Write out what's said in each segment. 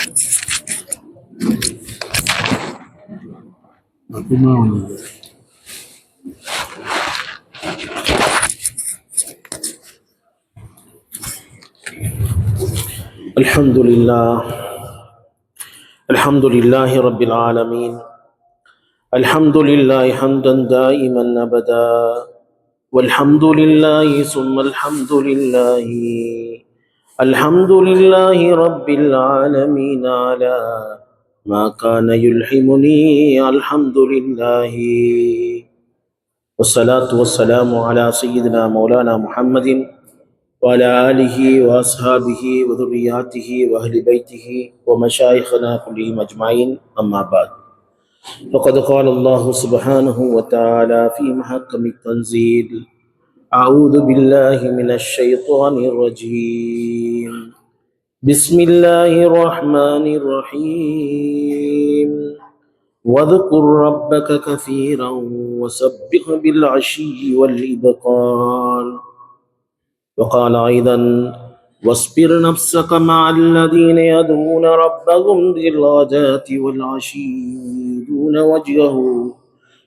الحمد لله الحمد لله رب العالمين. الحمد لله حمدا دائما أبدا، والحمد لله ثم الحمد لله. الحمد لله رب العالمين على ما كان يلحمني. الحمد لله والصلاة والسلام على سيدنا مولانا محمد وعلى آله وأصحابه وذرياته وأهل بيته ومشايخنا كلهم أجمعين، أما بعد. فقد قال الله سبحانه وتعالى في محكم التنزيل: أعوذ بالله من الشيطان الرجيم، بسم الله الرحمن الرحيم. واذكر ربك كثيرا وسبح بالعشي والإبكار. وقال أيضا: واصبر نفسك مع الذين يدعون ربهم بالغداة والعشي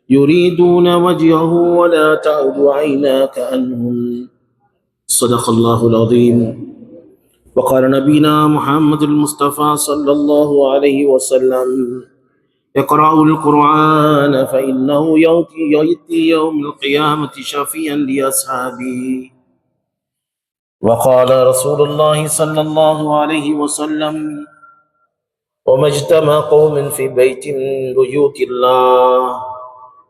يريدون وجهه ولا تعد عيناك عنهم. صدق الله العظيم. وقال نبينا محمد المصطفى صلى الله عليه وسلم: اقرأوا القرآن فإنه يأتي يوم القيامة شفيعا لأصحابه. وقال رسول الله صلى الله عليه وسلم: وما اجتمع قوم في بيت من بيوت الله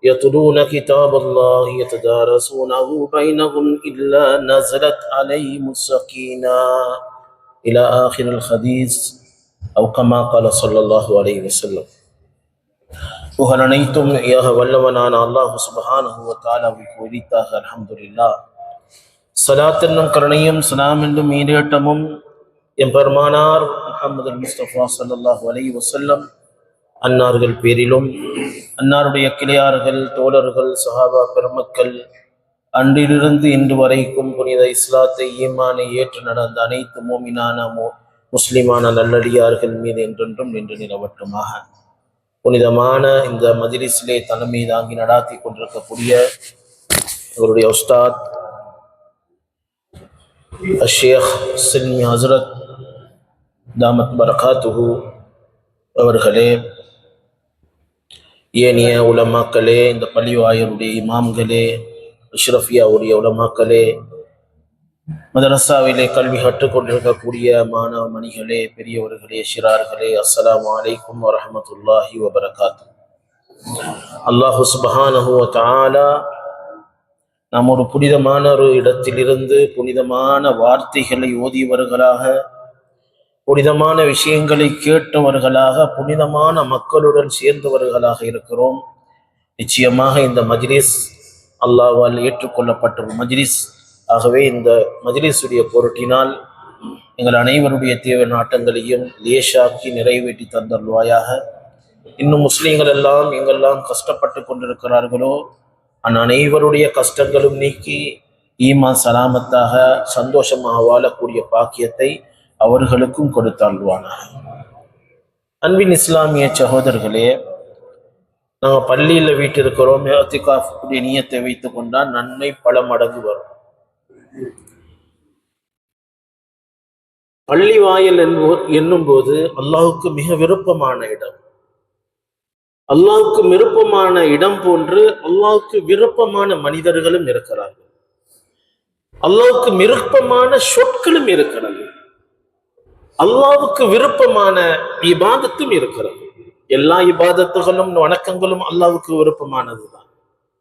يتلون كتاب الله يتدارسونه بينهم إلا نزلت عليهم السكينة إلى آخر الحديث، أو كما قال صلى الله عليه وسلم. புகழ் அனைத்தும் ஏக வல்லவனான அல்லாஹ் சுப்ஹானஹு வ தஆலாவுக்கு உரித்தாக. அல்ஹம்துலில்லாஹ். ஸலாத் என்னும் கருணையும் ஸலாம் என்னும் ஈடேற்றமும் எம்பெருமானார் முஹம்மது முஸ்தபா ஸல்லல்லாஹு அலைஹி வஸல்லம் அன்னார்கள் பேரிலும், அன்னாருடைய கிளையார்கள், தோழர்கள், சஹாபா பெருமக்கள், அன்றிலிருந்து இன்று வரைக்கும் புனித இஸ்லாத்தை ஈமானை ஏற்று நடந்த அனைத்து மோமினான முஸ்லிமான நல்லடியார்கள் மீது என்றென்றும் நின்று நிலவட்டுமாக. புனிதமான இந்த மஜ்லிஸிலே தலைமை தாங்கி நடாத்தி கொண்டிருக்கக்கூடிய அவருடைய உஸ்தாத் ஷேக் சில்மி ஹசரத் தாமத் பரகாத்துஹு அவர்களே, ஏனைய உலமாக்களே, இந்த பள்ளிவாயருடைய இமாம்களே, அஷ்ரஃபியாவுடைய உலமாக்களே, மதரசாவிலே கல்வி கற்றுக்கொண்டிருக்கக்கூடிய மாணவ மணிகளே, பெரியவர்களே, சிறார்களே, அஸ்ஸலாமு அலைக்கும் வரஹ்மத்துல்லாஹி வபரகாத்துஹு. அல்லாஹு சுப்ஹானஹு வ தஆலா நாம் ஒரு புனிதமான ஒரு இடத்திலிருந்து புனிதமான வார்த்தைகளை ஓதியவர்களாக, புனிதமான விஷயங்களை கேட்டவர்களாக, புனிதமான மக்களுடன் சேர்ந்தவர்களாக இருக்கிறோம். நிச்சயமாக இந்த மஜ்லிஸ் அல்லாஹ்வால் ஏற்றுக்கொள்ளப்பட்ட ஒரு மஜ்லிஸ். ஆகவே இந்த மஜ்லிஸுடைய பொருட்டினால் எங்கள் அனைவருடைய தேவை நாட்டங்களையும் லேசாக்கி நிறைவேற்றி தந்தருள்வாயாக. இன்னும் முஸ்லீம்கள் எல்லாம் எங்கெல்லாம் கஷ்டப்பட்டு கொண்டிருக்கிறார்களோ அனைவருடைய கஷ்டங்களும் நீக்கி ஈமான் சலாமத்தாக சந்தோஷமாக வாழக்கூடிய பாக்கியத்தை அவர்களுக்கும் கொடுத்தாள்வானாக. அன்பின் இஸ்லாமிய சகோதரர்களே, நாங்கள் பள்ளியில் வீட்டிருக்கிறோம். இஅ்திகாஃபுடைய நியத்தை வைத்து கொண்டால் நன்மை பல மடங்கு வரும். பள்ளி வாயில் என்னும் போது அல்லாஹுக்கு மிக விருப்பமான இடம். அல்லாஹுக்கு விருப்பமான இடம் போன்று அல்லாஹுக்கு விருப்பமான மனிதர்களும் இருக்கிறார்கள். அல்லாஹுக்கு விருப்பமான சொற்களும் இருக்கிறது. அல்லாஹுக்கு விருப்பமான இபாதத்தும் இருக்கிறது. எல்லா இபாதத்துகளும் வணக்கங்களும் அல்லாஹுக்கு விருப்பமானதுதான்.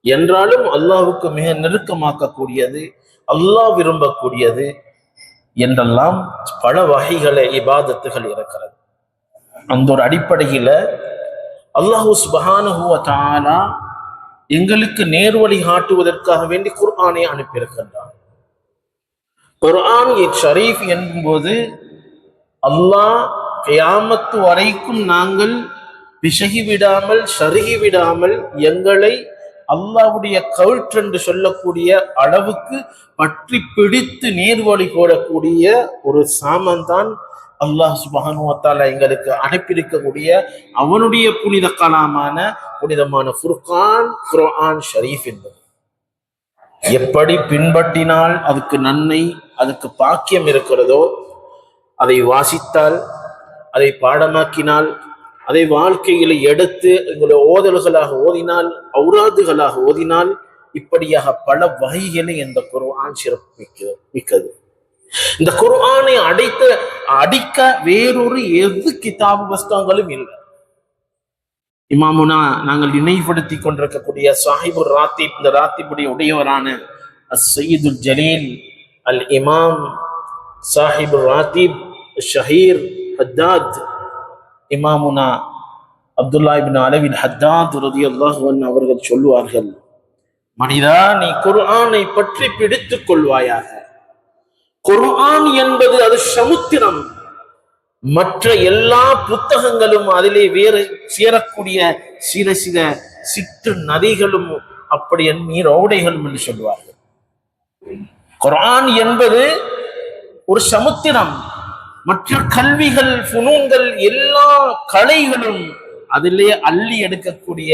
என்றாலும் அல்லாஹுக்கு மிக நெருக்கமாக்கக்கூடியது, அல்லாஹ் விரும்பக்கூடியது என்றெல்லாம் பல வகைகளை இபாதத்துகள் இருக்கிறது. அந்த ஒரு அடிப்படையில அல்லாஹு சுப்ஹானஹு வ தஆலா எங்களுக்கு நேர்வழி காட்டுவதற்காக வேண்டி குர்ஆனை அனுப்பியிருக்கின்றான். குர்ஆன் ஷரீஃப் என்பது அல்லாஹ் கியாமத்து வரைக்கும் நாங்கள் பிசகி விடாமல் சருகி விடாமல் எங்களை அல்லாஹ்வுடைய கவுற்றென்று சொல்லக்கூடிய அளவுக்கு பற்றி பிடித்து நேர்வழி போடக்கூடிய ஒரு சாமான் தான் அல்லாஹ் சுப்ஹானஹு வ தஆலா எங்களுக்கு அனுப்பியிருக்கக்கூடிய அவனுடைய புனித கலாமான புனிதமான ஃபுர்கான் குர்ஆன் ஷரீஃப் என்பது எப்படி பின்பற்றினால் அதுக்கு நன்மை, அதுக்கு பாக்கியம் இருக்கிறதோ, அதை வாசித்தால், அதை பாடமாக்கினால், அதை வாழ்க்கையில எடுத்து எங்களுடைய ஓதல்களாக ஓதினால், ஔராதுகளாக ஓதினால், இப்படியாக பல வகைகளை இந்த குர்ஆன் சிறப்பு மிக்கது. இந்த குர்ஆனை அடிக்க வேறொரு எது கிதாபு புஸ்தகங்களும் இல்லை. இமாமுனா நாங்கள் நினைவுபடுத்தி கொண்டிருக்கக்கூடிய சாஹிபுர் ராத்திப், இந்த ராத்திபுடைய உடையவரான அஸ்ஸய்யிதுல் ஜலீல் அல் இமாம் சாஹிபுர் ராத்திப் ஷஹீர் ஹத்தாத் இமாமுனா அப்துல்லா இப்னு அலவி ஹத்தாத் ரலியல்லாஹு அன்ஹு அவர்கள் சொல்லுவார்கள், மனிதா நீ குர்ஆனை பற்றி பிடித்துக் கொள்வாயாக. குர்ஆன் என்பது அது சமுத்திரம். மற்ற எல்லா புத்தகங்களும் அதிலே வேறு சேரக்கூடிய சில சிற்று நதிகளும் அப்படி நீரோடைகளும் என்று சொல்வார்கள். குர்ஆன் என்பது ஒரு சமுத்திரம். மற்ற கல்விகள், ஃபுனூன்கள், எல்லா கலைகளும் அதிலே அள்ளி எடுக்கக்கூடிய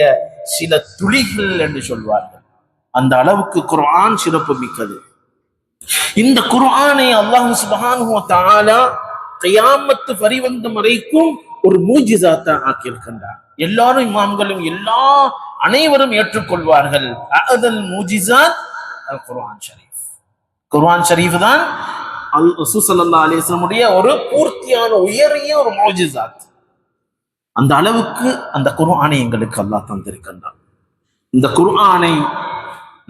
சில துளிகள் என்று சொல்வார்கள். அந்த அளவுக்கு குர்ஆன் சிறப்பு மிக்கது. இந்த குர்ஆனை அல்லாஹ் சுப்ஹானஹு வ தஆலா கியாமத்து பரிவந்தம் வரைக்கும் ஒரு மூஜிசாத்தா ஆக்கியிருக்கின்றார். எல்லாரும் இமாம்களும் அனைவரும் ஏற்றுக்கொள்வார்கள். அஅதல் மூஜிசாத் அல் குர்ஆன் ஷரீஃப். குர்ஆன் ஷரீஃப் தான் ரசூல் ஸல்லல்லாஹு அலைஹி வஸல்லம் உடைய ஒரு பூர்த்தியான உயரிய ஒரு மூஜிசாத். அந்த அளவுக்கு அந்த குர்ஆனை எங்களுக்கு அல்லாஹ் தந்திருக்கின்றார். இந்த குர்ஆனை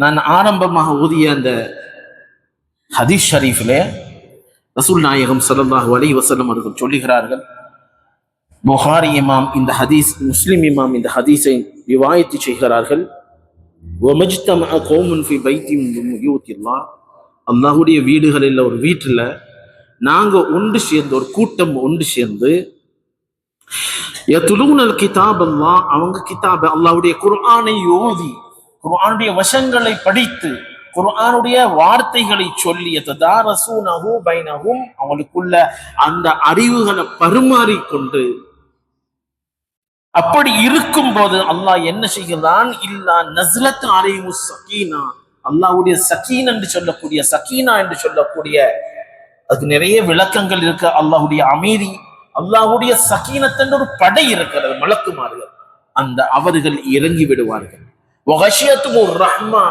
நான் ஆரம்பமாக ஓதிய அந்த ஹதீஸ் ஷரீஃபிலே ரசூல் நாயகம் ஸல்லல்லாஹு அலைஹி வஸல்லம் அவர்கள் சொல்லுகிறார்கள், புகாரி இமாம் இந்த ஹதீஸ், முஸ்லிம் இமாம் இந்த ஹதீஸை ரிவாயத்து செய்கிறார்கள். வமஜ்தமஅ கௌமுன் ஃபீ பைத்தின் மின் புயூத்தில்லாஹ், அல்லாஹ்வுடைய வீடுகளில் ஒரு வீட்டில் நாங்க ஒன்று சேர்ந்து, ஒரு கூட்டம் ஒன்று சேர்ந்து, யத்லூனல் கிதாப் அல்லாஹ், அவங்க கிதாப் அல்லாஹ்வுடைய குர்ஆனை ஓதி, குர்ஆனுடைய வசனங்களை படித்து, குர்ஆனுடைய வார்த்தைகளை சொல்லி, ததாரசூனஹு பைனஹும், அவங்களுக்குள்ள அந்த அறிவுகளை பரிமாறிக்கொண்டு, அப்படி இருக்கும் போது அல்லாஹ் என்ன செய்கிறான், இல்லா நஸ்லத் அலைஹிமுஸ் ஸகீனா, அல்லாஹ்வுடைய சகீனா என்று சொல்லக்கூடிய, சகீனா என்று சொல்லக்கூடிய, அதுக்கு நிறைய விளக்கங்கள் இருக்கு. அல்லாஹ்வுடைய அமைதி, அல்லாஹ்வுடைய சகீனத் என்ற ஒரு படை இருக்கிறது, மலக்குமார்கள், அந்த அவர்கள் இறங்கி விடுவார்கள். வகஷியத்துஹுர் ரஹ்மா,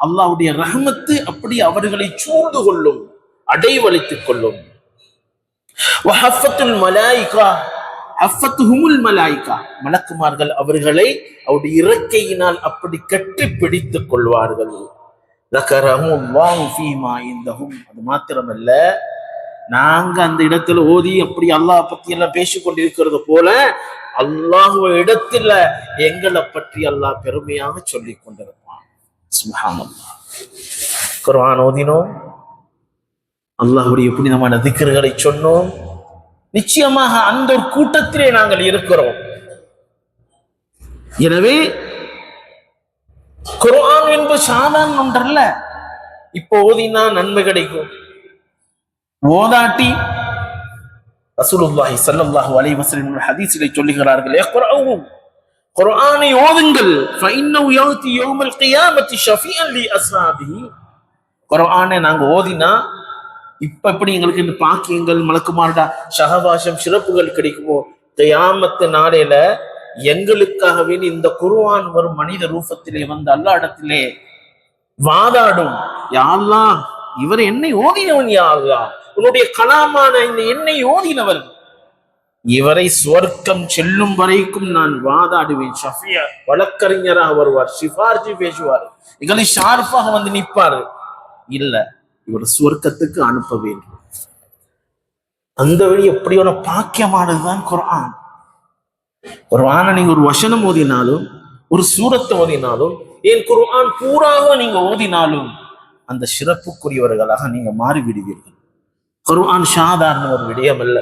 அல்லாஹ்வுடைய ரஹ்மத்து அப்படி அவர்களை சூழ்ந்து கொள்ளும், அடைவளித்துக் கொள்ளும். வஹஃபத்துல் மலாயிகா, ஹஃபத்துஹுமுல் மலாயிகா, மலக்குமார்கள் அவர்களை அவருடைய இறக்கையினால் அப்படி கட்டி பிடித்துக் கொள்வார்கள். ذكرهمullahu فيما عندهم, அது மாத்திரமல்ல, நாங்க அந்த இடத்துல ஓதி அப்படி அல்லாஹ் பத்தி எல்லாம் பேசிக் கொண்டிருக்கிறது போல அல்லாஹ் இடத்துல எங்களை பற்றி அல்லாஹ் பெருமையாக சொல்லிக் கொண்டிருப்பான். சுப்ஹானல்லாஹ். குர்ஆன் ஓதினோம், அல்லாஹ்வுடைய புனிதமான திக்ர்களை சொன்னோம், நிச்சயமாக அந்த ஒரு கூட்டத்திலே நாங்கள் இருக்கிறோம். எனவே குர்ஆன் என்பது சாதாரண ஒன்றல்ல. இப்போ ஓதினா நன்மை கிடைக்கும், ஓதாட்டி ரசூலுல்லாஹி ஸல்லல்லாஹு அலைஹி வஸல்லம் ஹதீஸிலே சொல்லுகிறார்கள், இக்ரஊ, குர்ஆனை ஓதுங்கள், ஃபஇன்னஹு யஅதி யௌமல் கியாமத்தி ஷஃபீஅன் லி அஸ்ஹாபிஹி. குர்ஆனை நாங்க ஓதினா இப்ப எப்படி எங்களுக்கு இந்த பாக்கியங்கள், மலக்குமார்டா ஷஹவாஷம், சிறப்புகள் கிடைக்குமோ, கியாமத்து நாளையில எங்களுக்காகவே இந்த குர்ஆன் ஒரு மனித ரூபத்திலே வந்து அல்லாஹ் இடத்திலே வாதாடும், யா அல்லாஹ், இவர் என்னை ஓதினவன், யா அல்லாஹ், உன்னுடைய கலாமான இந்த என்னை ஓதினவர், இவரை சுவர்க்கம் செல்லும் வரைக்கும் நான் வாதாடுவேன். ஷஃபியா, வழக்கறிஞராக வருவார், சிபார்ஜி பேசுவார், எங்களை ஷார்ப்பாக வந்து நிற்பாரு. இல்ல, இவர் சுவர்க்கத்துக்கு அனுப்ப வேண்டும். அந்த வழி எப்படியான பாக்கியமானதுதான் குர்ஆன். குர்ஆனை நீங்க ஒரு வசனம் ஓதினாலும், ஒரு சூரத்தை ஓதினாலும், ஏன் குர்ஆன் பூராக நீங்க ஓதினாலும் அந்த சிறப்புக்குரியவர்களாக நீங்க மாறிவிடுவீர்கள். குர்ஆன் சாதாரண ஒரு விடயம் அல்ல.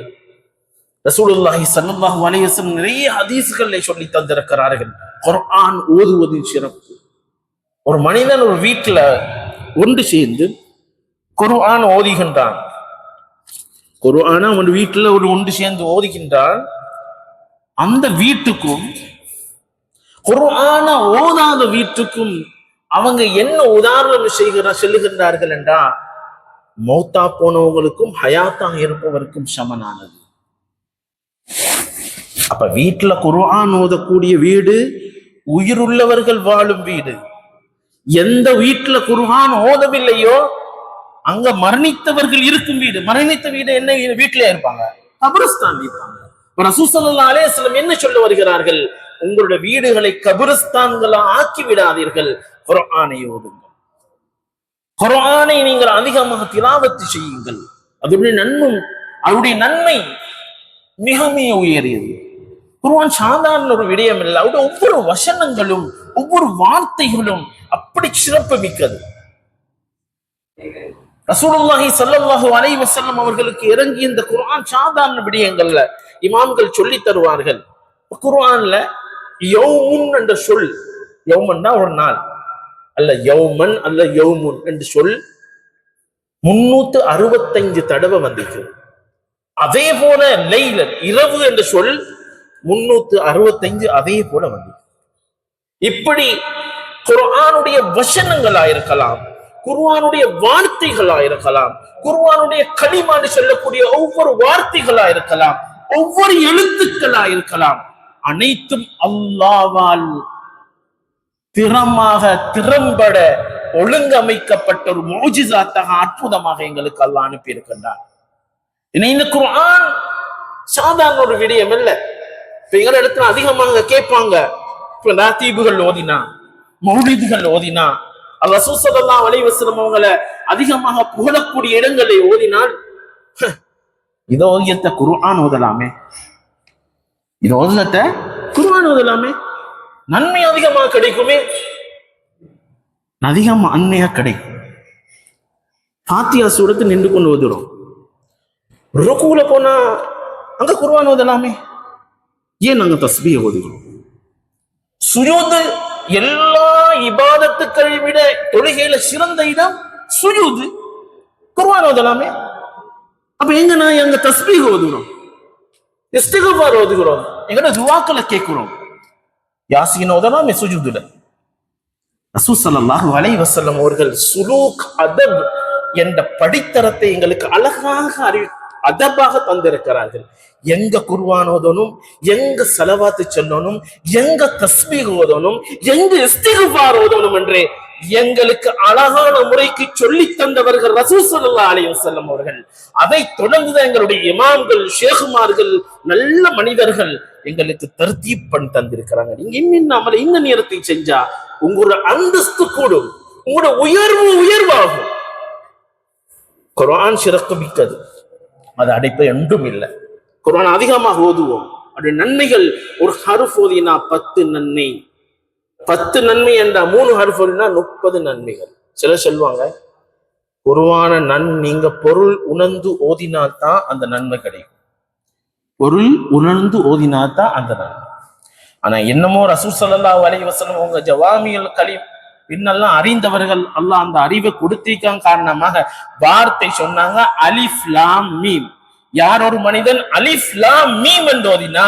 ரசூலுல்லாஹி ஸல்லல்லாஹு அலைஹி வஸல்லம் நிறைய ஹதீஸ்களை சொல்லி தந்திருக்கிறார்கள் குர்ஆன் ஓதுவதின் சிறப்பு. ஒரு மனிதன் ஒரு வீட்டுல ஒன்று சேர்ந்து குர்ஆன் ஓதுகின்றான். குர்ஆனை அவன் வீட்டுல ஒரு ஒன்று சேர்ந்து ஓதுகின்றான். அந்த வீட்டுக்கும் குர்ஆனை ஓதாத வீட்டுக்கும் அவங்க என்ன உதாரணம் சொல்லுகின்றார்கள் என்றா, மௌத்தா போனவங்களுக்கும் ஹயாத்தாக இருப்பவருக்கும் சமனானது. அப்ப வீட்டுல குர்ஆன் ஓதக்கூடிய வீடு உயிருள்ளவர்கள் வாழும் வீடு. எந்த வீட்டுல குர்ஆன் ஓதவில்லையோ அங்க மரணித்தவர்கள் இருக்கும் வீடு. மரணித்த வீடு என்ன வீட்டுல இருப்பாங்க? கபிரஸ்தான் இருப்பாங்க. ரசூல் ஸல்லல்லாஹு அலைஹி வஸல்லம் என்ன சொல்ல வருகிறார்கள்? உங்களுடைய வீடுகளை கபிரஸ்தான்களா ஆக்கி விடாதீர்கள், குர்ஆனை ஓதுங்கள், குர்ஆனை நீங்கள் அதிகமாக திலாவத்து செய்யுங்கள். அதனுடைய நன்மை மிக மிக உயரியது. குர்ஆன் சாதாரண ஒரு விடயம் இல்லை. அவருடைய ஒவ்வொரு வசனங்களும் ஒவ்வொரு வார்த்தைகளும் அப்படி சிறப்பு மிக்கது. ரசூலுல்லாஹி ஸல்லல்லாஹு அலைஹி வஸல்லம் அவர்களுக்கு இறங்கிய இந்த குர்ஆன் சாதாரண விடயங்கள்ல இமாம்கள் சொல்லி தருவார்கள். குர்ஆன்ல யௌமுன் என்ற சொல், யௌமன்னா ஒரு நாள் அல்ல, யௌமன் அல்ல யௌமுன் என்று சொல் 365 தடவை வந்திருக்கு. அதே போல லைலன் இரவு என்ற சொல் 365 அதே போல வந்திருக்கு. இப்படி குர்ஆனுடைய வசனங்களா இருக்கலாம், குர்ஆனுடைய வார்த்தைகளா இருக்கலாம், குர்ஆனுடைய கலிமான்னு சொல்லக்கூடிய ஒவ்வொரு வார்த்தைகளா இருக்கலாம், ஒவ்வொரு எழுத்துக்களா இருக்கலாம், அனைத்தும் அல்லாஹ்வால் திறம்பட ஒழுங்கமைக்கப்பட்ட ஒரு முஜிசாத்தாக அற்புதமாக எங்களுக்கு அல்லாஹ் அனுப்பி இருக்கின்றார். இந்த குர்ஆன் சாதாரண ஒரு விடயம் இல்லை. இப்ப எங்க இடத்துல அதிகமாக கேட்பாங்க, இப்ப ராத்தீபுகள் ஓதினா, மௌலிதுகள் ஓதினா, ரசூல் ஸல்லல்லாஹு அலைஹி வஸல்லம் அவங்களை அதிகமாக புகழக்கூடிய இடங்களை ஓதினால், இதோ ஓதியத்த குர்ஆன் ஓதலாமே, இதோ ஓதியத்த குர்ஆன் ஓதலாமே, நன்மை அதிகமாக கிடைக்குமே, அதிகமா நன்மையா கிடைக்கும். ஃபாத்திஹா சூரத்து நின்று கொண்டு ஓதுறோம், ருக்குல போனா அங்க குர்ஆன் ஓதலாமே, ஏன் நாங்க தஸ்பீஹ் ஓதுகிறோம்? சுஜூத் எல்லா இபாதத்துக்களை விட தொழுகையில சிறந்த இடம் சுஜூத், குர்ஆன் ஓதலாமே. அப்ப எங்க நான் எங்க தஸ்பீஹ் ஓதுகிறோம், இஸ்திக்ஃபார் ஓதுகிறோம், எங்கட துஆக்களை கேட்கிறோம், யாசீன் ஓதலாமே சுஜூதுல. ரசூல் ஸல்லல்லாஹு அலைஹி வஸல்லம் அவர்கள் சுலூக் அதப் என்ற படித்தரத்தை எங்களுக்கு அழகாக அதபாக தந்திருக்கிறார்கள். எங்க குர்ஆன் ஓதணும், எங்க ஸலவாத்து சொல்லணும், எங்க தஸ்பீஹ் ஓதணும், எங்க இஸ்திக்ஃபார் ஓதணும் என்று எங்களுக்கு அழகான முறைக்கு சொல்லி தந்தவர்கள் ரசூல் ஸல்லல்லாஹு அலைஹி வஸல்லம் அவர்கள். அதை தொடர்ந்து எங்களுடைய இமாம்கள், ஷேகுமார்கள், நல்ல மனிதர்கள் எங்களுக்கு தர்தீப் பண்ணி தந்திருக்கிறாங்க. நீங்க இன்னும் இந்த நேரத்தை செஞ்சா உங்களோட அந்தஸ்து கூடும், உங்களோட உயர்வாகும். குர்ஆன் சிறப்பு மிக்கது, அது அடைப்ப என்றும் இல்லை. குர்ஆன் அதிகமாக ஓதுவோம், அதோட நன்மைகள். ஒரு ஹர்ஃப் ஓதினா 10 நன்மை, 10 நன்மை என்ற 3 ஹர்ஃப் ஓதினா 30 நன்மைகள். சிலர் சொல்லுவாங்க குர்ஆன நீங்க பொருள் உணர்ந்து ஓதினால்தான் அந்த நன்மை கிடைக்கும், பொருள் உணர்ந்து ஓதினால்தான் அந்த நன்மை. ஆனா என்னமோ ரசூல் ஸல்லல்லாஹு அலைஹி வஸல்லம் அவங்க ஜவாமியுல் கலீம் பின்னெல்லாம் அறிந்தவர்கள், அல்லாஹ் அந்த அறிவை கொடுத்திருக்காங்க காரணமாக வார்த்தை சொன்னாங்க, அலிஃப் லாம் மீம். யார் ஒரு மனிதன் அலிஃப் லாம் மீம் என்று ஓதினா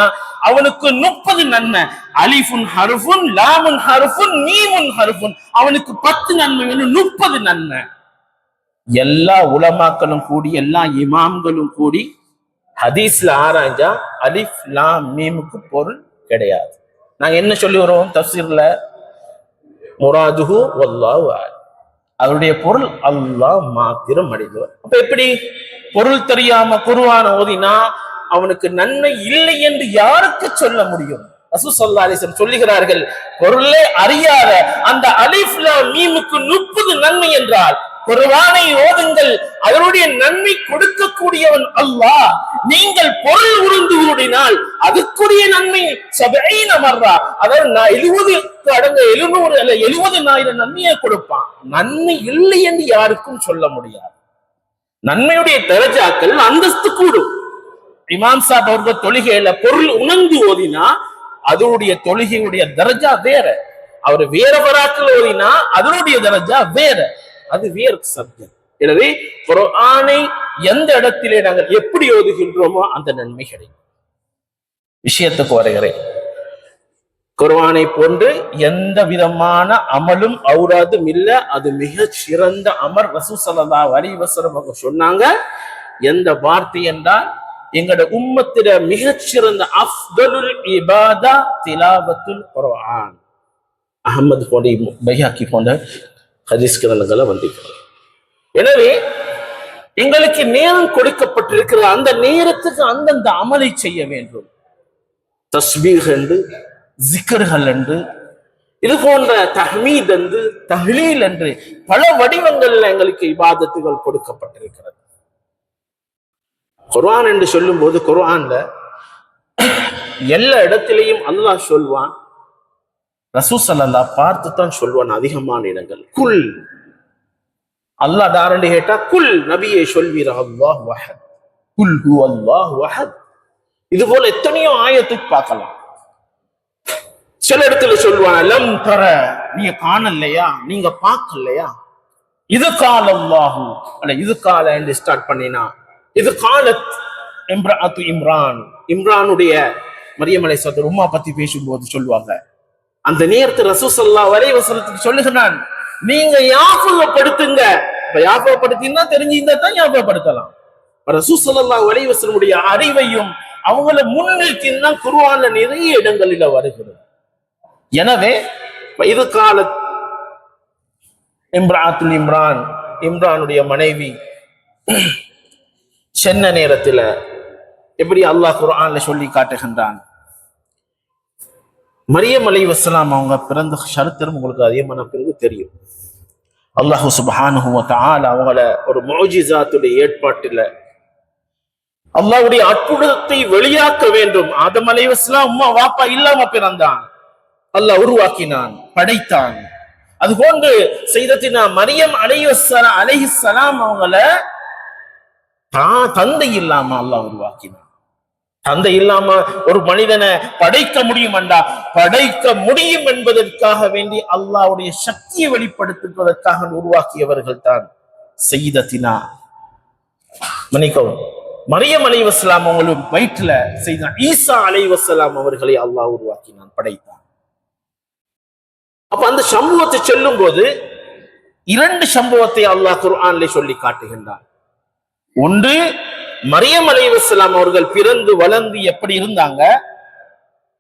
அவனுக்கு 30 நன்மை. அலிஃபுன் ஹர்ஃபுன், லாமுன் ஹர்ஃபுன், மீமுன் ஹர்ஃபுன், அவனுக்கு 10 நன்மை, 30 நன்மை. எல்லா உலமாக்களும் கூடி, எல்லா இமாம்களும் கூடி ஹதீஸ்ல ஆராய்ஞ்சா அலிஃப் லாம் மீமுக்கு பொருள் கிடையாது. நாங்க என்ன சொல்லி வரோம் தஃப்சீர்ல? முராதுஹு வல்லாஹு அலம், அவருடைய பொருள் அல்லாஹ் மாத்திரம் அடைந்தவர். அப்ப எப்படி பொருள் தெரியாம குர்ஆன் ஓதினா அவனுக்கு நன்மை இல்லை என்று யாருக்கு சொல்ல முடியும்? ரசூல் ஸல்லல்லாஹு அலைஹி வஸல்லம் சொல்லுகிறார்கள், பொருளே அறியாத அந்த அலிஃப் லாம் மீமுக்கு 30 நன்மை என்றால் குர்ஆனை ஓதுங்கள், அதனுடைய நன்மை கொடுக்கக்கூடியவன் அல்லாஹ். நீங்கள் பொருள் உணர்ந்து ஓடினால் அதுக்குரிய நன்மை 70 மர்ரா, அதாவது 70 அடங்க 700 அல்ல 70,000 நன்மையை கொடுப்பான். நன்மை இல்லை என்று யாருக்கும் சொல்ல முடியாது. நன்மையுடைய தரஜாக்கள் அந்தஸ்து கூடும். இமாம் சாப் அவர்கள் தொழுகையில பொருள் உணர்ந்து ஓதினா அதனுடைய தொழுகையுடைய தரஜா வேற, அவர் வேற வராக்கள் ஓதினா அதனுடைய தரஜா வேற, அது வேறு சப்ஜெக்ட். எனவே குர்ஆனை எந்த இடத்திலே நாங்கள் எப்படி ஓதுகின்றோமோ அந்த நன்மை கிடைக்கும். விஷயத்துக்கு வருகிறேன். குர்ஆனை போன்று எந்த விதமான அமலும் ஔராதும் இல்ல. அது மிக சிறந்த அமர். ரசூல் ஸல்லல்லாஹு அலைஹி வஸல்லம் அவங்க சொன்னாங்க, எந்த வார்த்தை என்றால் எங்கட உம்மத்தில மிகச்சிறந்த அஃதலுல் இபாதா திலாவத்துல் குர்ஆன். அஹ்மத் போன்ற பைஹக்கி போன்ற ஹதீஸ் கிரந்தங்களை வந்திருக்கிறது. எனவே எங்களுக்கு நேரம் கொடுக்கப்பட்டிருக்கிற அந்த நேரத்துக்கு அந்தந்த அமலை செய்ய வேண்டும். தஸ்பீஹ் என்று, ஜிக்ர்கள் என்று, இது போன்ற தஹ்மீத் என்று, தஹ்லீல் என்று பல வடிவங்கள்ல எங்களுக்கு இபாதத்துகள் கொடுக்கப்பட்டிருக்கிறது. குர்ஆன் என்று சொல்லும் போது குர்ஆன்ல எல்லா இடத்திலையும் அல்லாஹ் சொல்வான், ரசூல் ஸல்லல்லாஹு பார்த்து தான் சொல்வான். அதிகமான இடங்கள் குல், அல்லாஹ் தாரண்டி கேட்டா குல் நபியே சொல்வீர் அல்லாஹ் வஹத், குல் ஹு அல்லாஹ் வஹத். இது போல எத்தனையோ ஆயத்தை பார்க்கலாம். சில இடத்துல சொல்வான் லம் தர, நீங்க காணலையா, நீங்க பார்க்கலையா. இது கால அல்லாஹு அல்ல, இது கால என்று ஸ்டார்ட் பண்ணினா இது காலத் இம்ராத்து இம்ரான், இம்ரானுடைய மரியம் அலைஹிஸ்ஸலாம் உம்மா பத்தி பேசும்போது சொல்லுவாங்க. அந்த நேரத்தில் ரசூல் ஸல்லல்லாஹு அலைஹி வஸல்லம் சொல்லுகிறான், நீங்க ஞாபகப்படுத்துங்க. இப்ப ஞாபகப்படுத்தினா தெரிஞ்சிருந்தா தான் ஞாபகப்படுத்தலாம். ரசூல் ஸல்லல்லாஹு அலைஹி வஸல்லம் அறிவையும் அவங்கள முன்னிறுத்தினா குர்ஆன்ல நிறைய இடங்களில வருகிறது. எனவே இது கால இம்ராத்துல் இம்ரான், இம்ரானுடைய மனைவி சென்ன நேரத்துல எப்படி அல்லாஹ் குர்ஆன்ல சொல்லி காட்டுகின்றான். மரியம் அலைஹிஸ்ஸலாம் அவங்க பிறந்த சரித்திரம் உங்களுக்கு அதிகமான பிறகு தெரியும். அல்லாஹ் சுப்ஹானஹு வ தஆலா அவங்கள ஒரு முஅஜிஸாத்துடைய ஏற்பாட்டில் அல்லாஹ்வுடைய அற்புதத்தை வெளியாக்க வேண்டும். ஆதம் அலைஹிஸ்ஸலாம் உம்மா வாப்பா இல்லாம பிறந்தான், அல்லாஹ் உருவாக்கினான், படைத்தான். அதுபோன்று செய்தத்தினா மரியம் அலைஹிஸ்ஸலாம் அவங்கள தந்தை இல்லாம அல்லாஹ் உருவாக்கினான். தந்தை இல்லாம ஒரு மனிதனை படைக்க முடியும் என்றா, படைக்க முடியும் என்பதற்காக வேண்டி அல்லாஹ்வுடைய சக்தியை வெளிப்படுத்துவதற்காக உருவாக்கியவர்கள் தான் செய்தத்தினா மன்னிக்கவும் மரியம் அலைஹிஸ்ஸலாம் அவங்களும் வயிற்றுல செய்த ஈசா அலைஹிஸ்ஸலாம் அவர்களை அல்லாஹ் உருவாக்கினான், படைத்தான். அப்ப அந்த சம்பவத்தை சொல்லும் போது இரண்டு சம்பவத்தை அல்லாஹ் குர்ஆன்ல சொல்லி காட்டுகின்றான். ஒன்று, மரியம் அலைஹிஸ்ஸலாம் அவர்கள் பிறந்து வளர்ந்து எப்படி இருந்தாங்க,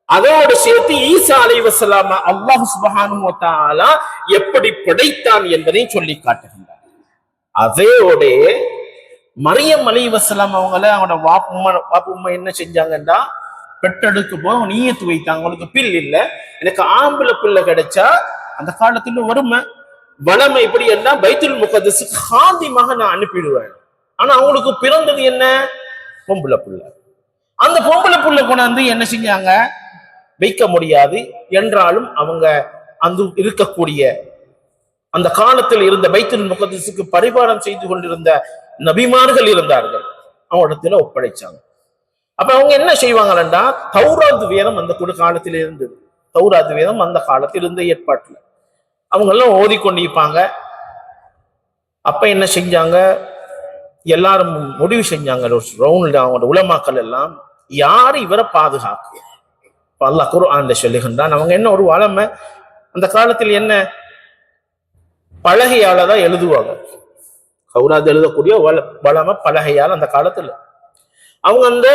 அதோடு சேர்த்து ஈசா அலைஹிஸ்ஸலாம் அல்லாஹ் சுப்ஹானஹு வ தஆலா எப்படி படைத்தான் என்பதை சொல்லி காட்டுகின்றார். அதோட மரியம் அலைஹிஸ்ஸலாம் அவங்கள அவங்களோட வாப்பும்மா என்ன செஞ்சாங்கன்னா, பெற்றெடுக்கு போக நீயத்து வைத்தாங்க. அவங்களுக்கு பில் இல்ல, எனக்கு ஆம்பளை பிள்ளை கிடைச்சா அந்த காலத்துல வறுமை வளமை எப்படி என்ன பைத்துல் முகத்தஸுக்கு ஹாதிமாக நான் அனுப்பிடுவேன். ஆனா அவங்களுக்கு பிறந்தது என்ன, பொம்பளை பிள்ளை. அந்த பொம்பளை பிள்ளை கொண்டாந்து என்ன செஞ்சாங்க, வைக்க முடியாது என்றாலும் அவங்க அந்த இருக்கக்கூடிய அந்த காலத்தில் இருந்த பைத்துல் முகத்தஸுக்கு பரிபாலம் செய்து கொண்டிருந்த நபிமார்கள் இருந்தார்கள், அவங்களிடத்துல ஒப்படைச்சாங்க. அப்ப அவங்க என்ன செய்வாங்கன்னா, தௌராத் வேதம் அந்த காலத்தில் இருந்தது. தௌராத் வேதம் அந்த காலத்தில் இருந்த ஏற்பாட்டுல அவங்க எல்லாம் ஓதிக்கொண்டிருப்பாங்க. அப்ப என்ன செஞ்சாங்க, எல்லாரும் முடிவு செஞ்சாங்க ஒரு ரவுண்ட்ல, அவங்களோட உலமாக்கள் எல்லாம் யாரு இவரை பாதுகாக்கு. அல்லாஹ் குர்ஆன்ல சொல்லுகின்றான், அவங்க என்ன ஒரு வளமை அந்த காலத்தில் என்ன பலகையாலதான் எழுதுவாங்க. தௌராத் எழுதக்கூடிய வளமை பலகையால் அந்த காலத்துல. அவங்க அந்த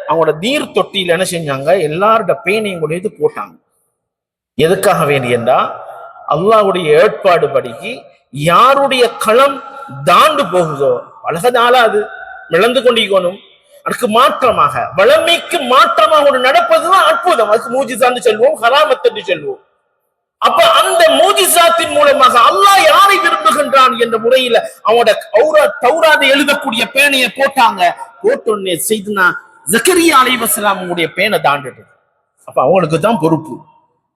அவங்களோட நீர் தொட்டியில் என்ன செஞ்சாங்க, எல்லாரோட பேனையும் கூட இது போட்டாங்க. எதுக்காக வேண்டியண்டா, அல்லாஹ்வுடைய ஏற்பாடு படிக்கு யாருடைய களம் தாண்டு போகுதோ பலகதால அது மிளந்து கொண்டிருக்கணும். அதுக்கு மாற்றமாக வளமைக்கு மாற்றமாக ஒரு நடப்பதுதான் அற்புதம். அதுக்கு மூஜிசான்னு சொல்லுவோம், ஹராமத் என்று சொல்லுவோம். அப்ப அந்த மூஜிசாத்தின் மூலமாக அல்லாஹ் யாரை விரும்புகின்றான் என்ற முறையில அவங்களோட தௌராதை எழுதக்கூடிய பேனையை போட்டாங்க. போட்டோன்னே செய்துனா ஜக்கரியா அலைஹிஸ்ஸலாம் உடைய பேனை தாண்டிட்டு. அப்ப அவங்களுக்கு தான் பொறுப்பு,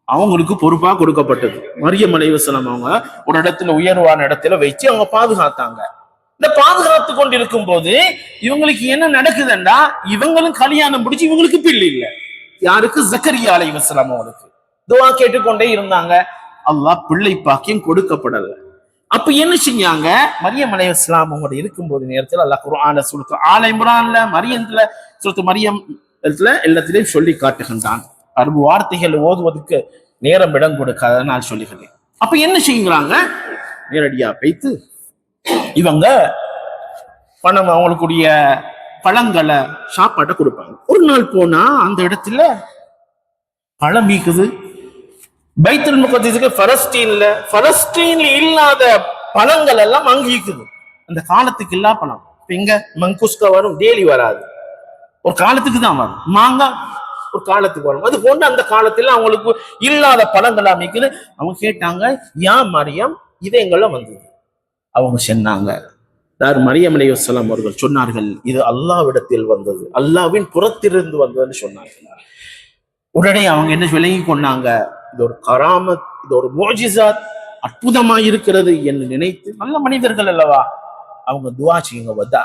அவங்களுக்கு பொறுப்பா கொடுக்கப்பட்டது. மரியம் அலைஹிஸ்ஸலாம் அவங்க ஒரு இடத்துல உயர்வான இடத்துல வச்சு அவங்க பாதுகாத்தாங்க. இந்த பாதுகாத்து கொண்டிருக்கும் போது இவங்களுக்கு என்ன நடக்குதுன்னா, இவங்களும் கல்யாணம் முடிச்சு இவங்களுக்கு பிள்ளை இல்லை. யாருக்கு, ஜக்கரியா அலைஹிஸ்ஸலாம் அவங்களுக்கு துஆ கேட்டுக்கொண்டே இருந்தாங்க. அல்லாஹ் பிள்ளை பாக்கியம் கொடுக்கப்படல. அப்ப என்ன செஞ்சாங்க? மரியம் அலைஹிஸ்ஸலாம் அவங்க இருக்கும்போது நேரத்தில் அல்லாஹ் குர்ஆன்ல சூரத்து ஆல இம்ரான்ல மரியத்துல சூரத்து மரியம் எல்லாத்திலையும் சொல்லி காட்டுகின்றான். அரபு வார்த்தைகள் ஓதுவதற்கு நேரம் இடம் கொடுக்காத நான் சொல்லுகிறேன். அப்ப என்ன செய்யுங்கிறாங்க? நேரடியா வைத்து இவங்க பணம் அவங்களுக்குரிய பழங்களை சாப்பாட்டை கொடுப்பாங்க. ஒரு நாள் போனா அந்த இடத்துல பழம் மீக்குது. பைத்துல் முகத்தஸுக்கு பலஸ்தீன்ல இல்லாத பழங்கள் எல்லாம் அங்கீக்குது. அந்த காலத்துக்கு இல்லா பழம் இங்க மங்குஸ்கா வரும், டெய்லி வராது, ஒரு காலத்துக்கு தான் வரும். மாங்காய் ஒரு காலத்துக்கு வரும். அது போன்று அந்த காலத்துல அவங்களுக்கு இல்லாத பழங்கள் அமைக்குது. அவங்க கேட்டாங்க, யா மரியம் இது எங்கெல்லாம் வந்தது? அவங்க சொன்னாங்க, மரியம் அலைஹிஸ்ஸலாம் அவர்கள் சொன்னார்கள், இது அல்லாஹ்விடத்தில் வந்தது, அல்லாஹ்வின் புறத்திலிருந்து வந்ததுன்னு சொன்னார்கள். உடனே அவங்க என்ன விளங்கி கொண்டாங்க, இது ஒரு கராமத், இது ஒரு முஅ்ஜிஸாத், அற்புதமா இருக்கிறது என்று நினைத்து, நல்ல மனிதர்கள் அல்லவா, அவங்க துஆ செய்யுங்க. வதா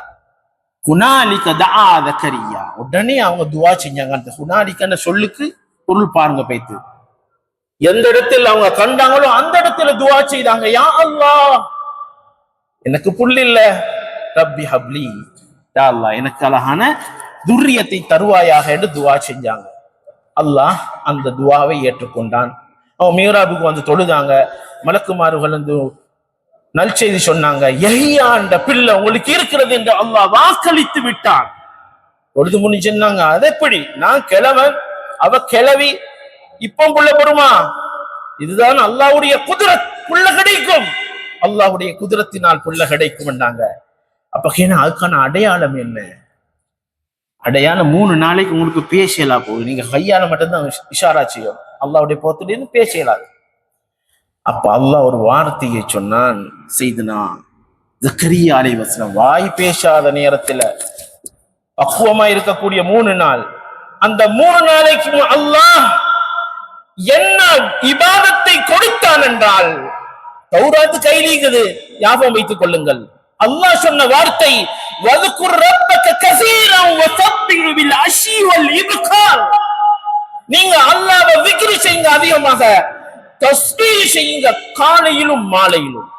ஹுனாலிக தஆ ஜக்கரியா, உடனே அவங்க துஆ செஞ்சாங்க. அந்த ஹுனாலிகன்ற சொல்லுக்கு பொருள் பாருங்க, பைத்து எந்த இடத்தில் அவங்க கண்டாங்களோ அந்த இடத்துல துஆ செய்தாங்க. யா அல்லாஹ், எனக்கு புல் இல்ல, ரப்பி ஹப்லி, யா அல்லாஹ் எனக்கு அழகான துர்ரியத்தை தருவாயாக என்று துஆ செஞ்சாங்க. அல்லாஹ் அந்த துவாவை ஏற்றுக்கொண்டான். அவன் மீராபுக்கு வந்து தொழுதாங்க. மலக்குமார்கள் வந்து நல்செய்தி சொன்னாங்க, யஹ்யா என்ற பிள்ளை உங்களுக்கு இருக்கிறது என்று அல்லாஹ் வாக்களித்து விட்டான். பொழுது முன்னி சொன்னாங்க, அது எப்படி, நான் கிழவன், அவ கிழவி, இப்ப புள்ள வருமா? இதுதான் அல்லாஹ்வுடைய குதிரத், புள்ள கிடைக்கும், அல்லாஹ்வுடைய குதிரத்தினால் புள்ள கிடைக்கும் என்றாங்க. அப்ப அதுக்கான அடையாளம் என்ன? அடையாளம் 3 நாளைக்கு உங்களுக்கு பேசலா போகுது. நீங்க கையால மட்டும்தான் இஷாரா செய்யும், அல்லாஹ்வுடைய போத்திலிருந்து பேசலாது. அப்ப அல்லாஹ் ஒரு வார்த்தையை சொன்னான். செய்தனா ஜக்கரியா அலைஹிஸ்ஸலாம் வாய் பேசாத நேரத்துல பக்குவமா இருக்கக்கூடிய 3 நாள், அந்த 3 நாளைக்கு அல்லாஹ் என்ன இபாதத்தை கொடுத்தான் என்றால், தௌராத் கையிலிருக்குது, ஞாபகம் வைத்துக் கொள்ளுங்கள். அல்லாஹ் சொன்ன வார்த்தை, வذ்குர் ரப்பக கஸீரன் வஸப்பிஹ் பில் அஷி வல் இப்கார், நீங்க அல்லாஹ்வை விக்ர் செய்யுங்க, அதிகமாக தஸ்பீஹ் செய்யுங்க, காலையிலும் மாலையிலும்,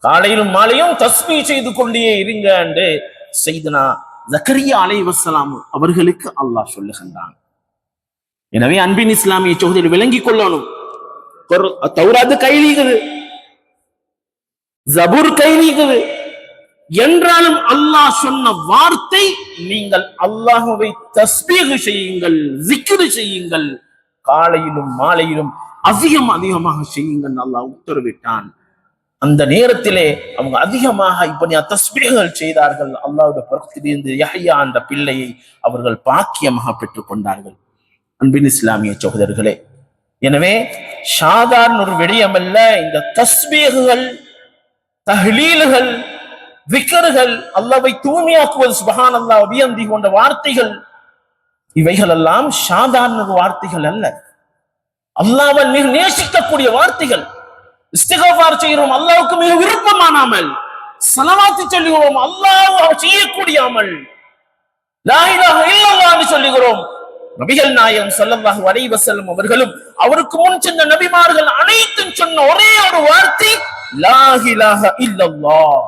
காலையிலும் மாலையும் தஸ்பீஹ் செய்து கொண்டே இருங்க என்று செய்தனா ஜக்கரியா அலைஹிஸ்ஸலாம் அவர்களுக்கு அல்லாஹ் சொல்லுகின்றான். எனவே அன்பின் இஸ்லாமிய சகோதரர்கள் விளங்கிக் கொள்ளணும், தௌராத் கையிலிருக்குது, ஜபூர் கையிலிருக்குது என்றாலும் அல்லாஹ் சொன்ன வார்த்தை, நீங்கள் அல்லாஹ்வை தஸ்பீஹ் செய்யுங்கள், zikr செய்யுங்கள், காலையிலும் மாலையிலும் அதிகமாக செய்யுங்கள் அல்லாஹ் உத்தரவிட்டான். அந்த நேரத்திலே அவங்க அதிகமாக இப்ப தஸ்பீஹ்கள் செய்தார்கள். அல்லாஹ்வுடைய புறத்திலிருந்து யஹ்யா என்ற பிள்ளையை அவர்கள் பாக்கியமாக பெற்றுக் கொண்டார்கள். அன்பின் இஸ்லாமிய சகோதரர்களே, எனவே சாதாரண ஒரு விடயமல்ல இந்த தஸ்பீஹ்கள், தஹ்லீல்கள், விக்ர்கள், அல்லாஹ்வை தூய்மையாக்குவது, சுப்ஹானல்லாஹ் வபிஹம்தி போன்ற வார்த்தைகள், இவைகள் எல்லாம் சாதாரண வார்த்தைகள் அல்ல, அல்லாஹ்வை மிக நேசிக்கக்கூடிய வார்த்தைகள். இஸ்திக்ஃபார் செய்கிறோம், அல்லாஹ்வுக்கு மிக விருப்பமான அமல். ஸலவாத் சொல்லுகிறோம், அல்லாஹ் செய்யக்கூடிய அமல். லா இலாஹ இல்லல்லாஹ் என்று சொல்லுகிறோம். நபிகள் நாயகம் ஸல்லல்லாஹு அலைஹி வஸல்லம் அவர்களும் அவருக்கு முன் சென்ற நபிமார்கள் அனைத்தும் சொன்ன ஒரே ஒரு வார்த்தை, லா இலாஹ இல்லல்லாஹ்.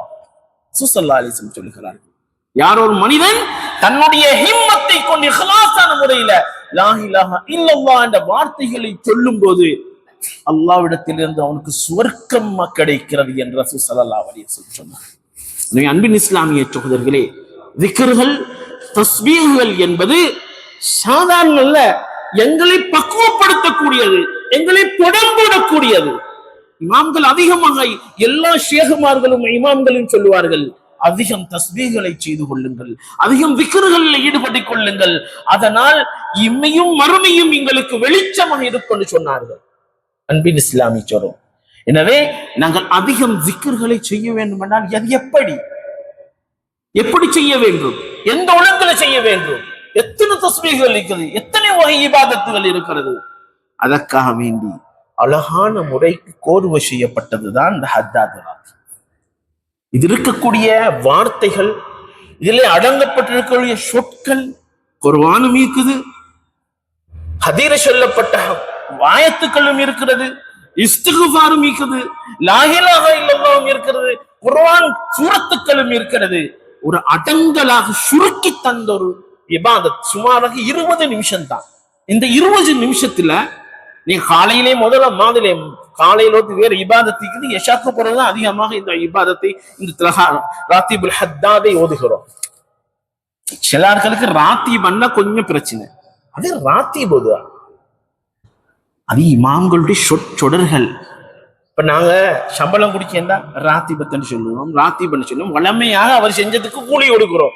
ஸல்லல்லாஹு அலைஹி வஸல்லம் சொல்லுகிறார்கள், யார் ஒரு மனிதன் தன்னுடைய ஹிம்மத்தை கொண்டு இஹ்லாஸான முறையில லா இலாஹ இல்லல்லாஹ் என்ற வார்த்தைகளை சொல்லும் போது அல்லாஹ்விடத்திலிருந்து அவனுக்கு சுவர்க்கம் கிடைக்கிறது என்று ரசூல் ஸல்லல்லாஹு அலைஹி வஸல்லம் சொன்னார். அன்பின் இஸ்லாமிய சகோதரர்களே, விக்ர்கள், தஸ்பீஹ்கள் என்பது சாதாரண அல்ல, எங்களை பக்குவப்படுத்தக்கூடியது, எங்களை புடம்போடக்கூடியது. இமாம்கள் அதிகமாக, எல்லா ஷேகுமார்களும் இமாம்களும் சொல்லுவார்கள், அதிகம் தஸ்பீஹ்களை செய்து கொள்ளுங்கள், அதிகம் விக்ர்களில் ஈடுபட்டுக் கொள்ளுங்கள், அதனால் இம்மையும் மறுமையும் எங்களுக்கு வெளிச்சமாக இருக்கும் சொன்னார்கள். அன்பின் இஸ்லாமிய சோரம், எனவே நாங்கள் அதிகம் விக்ர்களை செய்ய வேண்டும் என்றால் அது எப்படி செய்ய வேண்டும், எந்த ஒழுங்கில் செய்ய வேண்டும், எத்தனை தஸ்பீஹ்கள் இருக்கிறது, எத்தனை வகை இபாதத்துகள் இருக்கிறது, அதற்காக வேண்டி அழகான முறைக்கு கோர்வை செய்யப்பட்டதுதான் இந்த ஹத்தாதுராத். இது இருக்கக்கூடிய வார்த்தைகள், இதிலே அடங்கப்பட்டிருக்கக்கூடிய சொற்கள் குர்ஆனும் இருக்குது, ஹதீஸ் சொல்லப்பட்ட ஆயத்துக்களும் இருக்கிறது, இஸ்திக்ஃபாரும் இருக்குது, லா இலாஹா இல்லல்லாஹும் இருக்கிறது, குர்ஆன் சூரத்துக்களும் இருக்கிறது. ஒரு அடங்கலாக சுருக்கி தந்த ஒரு இபாதத் சுமாராக 20 நிமிஷம் தான். இந்த 20 நிமிஷத்துல நீ காலையிலே முதல்ல மாதிலே காலையில வேற இபாதத்துக்கு எஷாக்கு பிறகுதான் அதிகமாக இந்த இபாதத்தை இந்த ராத்திபுல் ஹத்தாதை ஓதுகிறோம். சிலர்களுக்கு ராத்தி பண்ண கொஞ்சம் பிரச்சனை, அது ராத்தி போதுவா, அது இமாம்களுடைய சொடர்கள். இப்ப நாங்க சம்பளம் குடிக்கா ராத்தி பத்தன்னு சொல்லுவோம், ராத்தி பண்ண சொல்லுவோம். வளமையாக அவர் செஞ்சதுக்கு கூலி கொடுக்கிறோம்.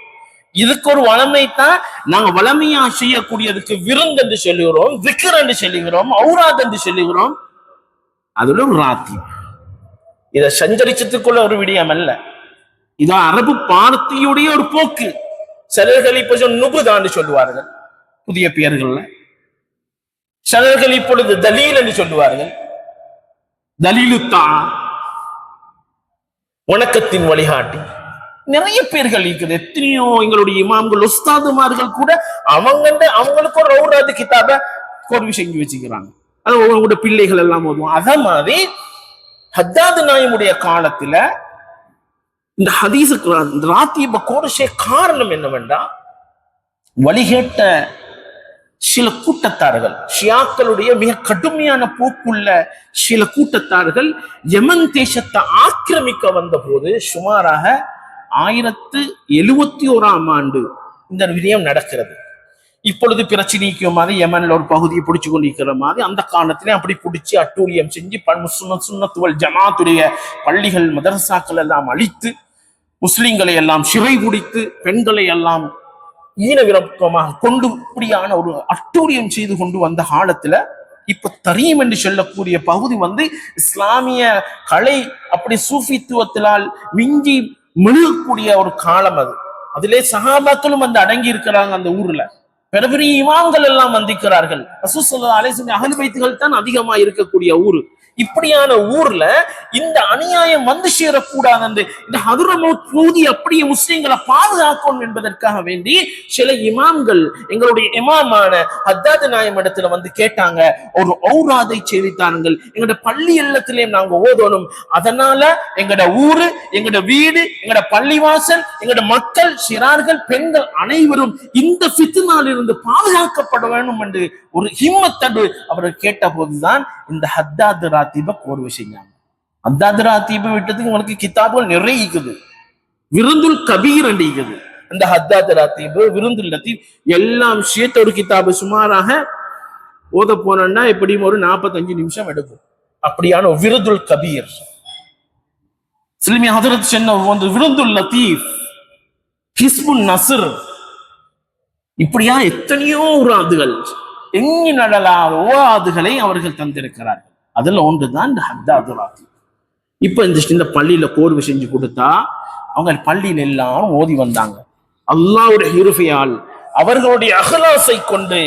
இதுக்கு ஒரு வளமை தான். நாங்க வளமையா செய்யக்கூடியதுக்கு விருந்து என்று சொல்லுகிறோம், விக்ர் என்று சொல்லுகிறோம், ஔராத் என்று சொல்லுகிறோம். அதுல ஒரு ராத்தி இத சஞ்சரிச்சதுக்குள்ள ஒரு விடயம் அல்ல. இதான் அரபு பார்த்தியுடைய ஒரு போக்கு. சிலர்கள் இப்ப நுபுதான் சொல்லுவார்கள் புதிய பெயர்கள்ல. சிலர்கள் இப்பொழுது தலீல் என்று சொல்லுவார்கள். தலீலுத்தா வணக்கத்தின் வழிகாட்டி நிறைய பேர்கள் இருக்குது. எத்தனையோ எங்களுடைய இமாம்கள் உஸ்தாதுமார்கள் கூட அவங்களுக்கு ஒரு ரவுராது கிதாப கோர்வு செஞ்சு வச்சுக்கிறாங்க. அது அவங்களோட பிள்ளைகள் எல்லாம் ஓதுவோம். அத மாதிரி ஹத்தாது நாயமுடைய காலத்துல இந்த ஹதீஸுக்கு ராத்தீப கோர்ஷே காரணம் என்னவென்றா, வழிகேட்ட சில கூட்டத்தார்கள், ஷியாக்களுடைய மிக கடுமையான போக்குள்ள சில கூட்டத்தார்கள் யமன் தேசத்தை ஆக்கிரமிக்க வந்த போது சுமாராக 1071ஆம் ஆண்டு இந்த விடயம் நடக்கிறது. இப்பொழுது பிரச்சனைக்கு மாதிரி யமன்ல ஒரு பகுதியை பிடிச்சு கொண்டிருக்கிற மாதிரி அந்த காலத்திலே அப்படி பிடிச்சி அட்டூழியம் செஞ்சு சுன்னத்துவல் ஜமாத்துடைய பள்ளிகள் மதரசாக்கள் எல்லாம் அழித்து, முஸ்லிம்களை எல்லாம் சிறை பிடித்து, பெண்களை எல்லாம் ஈனவிரக்கமாக கொண்டு இப்படியான ஒரு அட்டூழியம் செய்து கொண்டு வந்த காலத்துல இப்ப தரீம் என்று சொல்லக்கூடிய பகுதி இஸ்லாமிய கலை அப்படி சூஃபித்துவத்தினால் மிஞ்சி மெழுகக்கூடிய ஒரு காலம். அதிலே சஹாபாக்களும் அடங்கி இருக்கிறாங்க. அந்த ஊர்ல பெரிய இமாம்கள் எல்லாம் வந்திருக்கிறார்கள். ரசூல் ஸல்லல்லாஹு அலைஹி வஸல்லம் அஹ்லு பைத்துகள் தான் அதிகமா இருக்கக்கூடிய ஊர். இப்படியான ஊர்ல இந்த அநியாயம் சேரக்கூடாது. இந்த ஹதுரமௌத் பகுதி அப்படியே முஸ்லிம்களை பாதுகாக்கணும் என்பதற்காக வேண்டி சில இமாம்கள் எங்களுடைய இமாமான ஹத்தாது நாயம் இடத்துல கேட்டாங்க, ஒரு ஔராதை செய்தித்தார்கள், எங்களோட பள்ளி இல்லத்திலே நாங்க ஓதணும். அதனால எங்கட ஊரு, எங்கட வீடு, எங்கட பள்ளிவாசல், எங்கட மக்கள், சிறார்கள், பெண்கள் அனைவரும் இந்த ஃபித்னாலில் இருந்து பாதுகாக்கப்பட வேண்டும் என்று ஒரு ஹிம்மத்தோடு அவர்கள் கேட்ட போதுதான் இந்த ஹத்தாது ராத்தீப கோர்வை செஞ்சாங்க. ஹத்தாது ராத்தீப விட்டதுக்கு உங்களுக்கு கிதாபுகள் நிறைய இருக்குது. விருந்துல் கபீர் என்று இருக்குது. அந்த ஹத்தாது ராத்தீபு, விருந்துல் லத்தீப் எல்லாம் சேர்த்த ஒரு கிதாபு சுமாராக ஓத போனோம்னா எப்படியும் ஒரு 45 நிமிஷம் எடுக்கும். அப்படியான விருந்துல் கபீர் சிலிமி ஹதரத் சொன்ன விருந்துல் லத்தீப், ஹிஸ்புன் நஸ்ர், இப்படியா எத்தனையோ உராதுகள் எங்கி நடலாத ஓராதுகளை அவர்கள் தந்திருக்கிறார்கள். அதுல ஒன்றுதான் இந்த ஹத்தாது ராத்தீப். இப்ப இந்த பள்ளியில கோர்வை செஞ்சு கொடுத்தா அவங்க பள்ளியில எல்லாரும் ஓதி வந்தாங்க. அல்லாஹ்வுடைய ஹிருஃபியால் அவர்களுடைய அஹ்லாஸை கொண்டு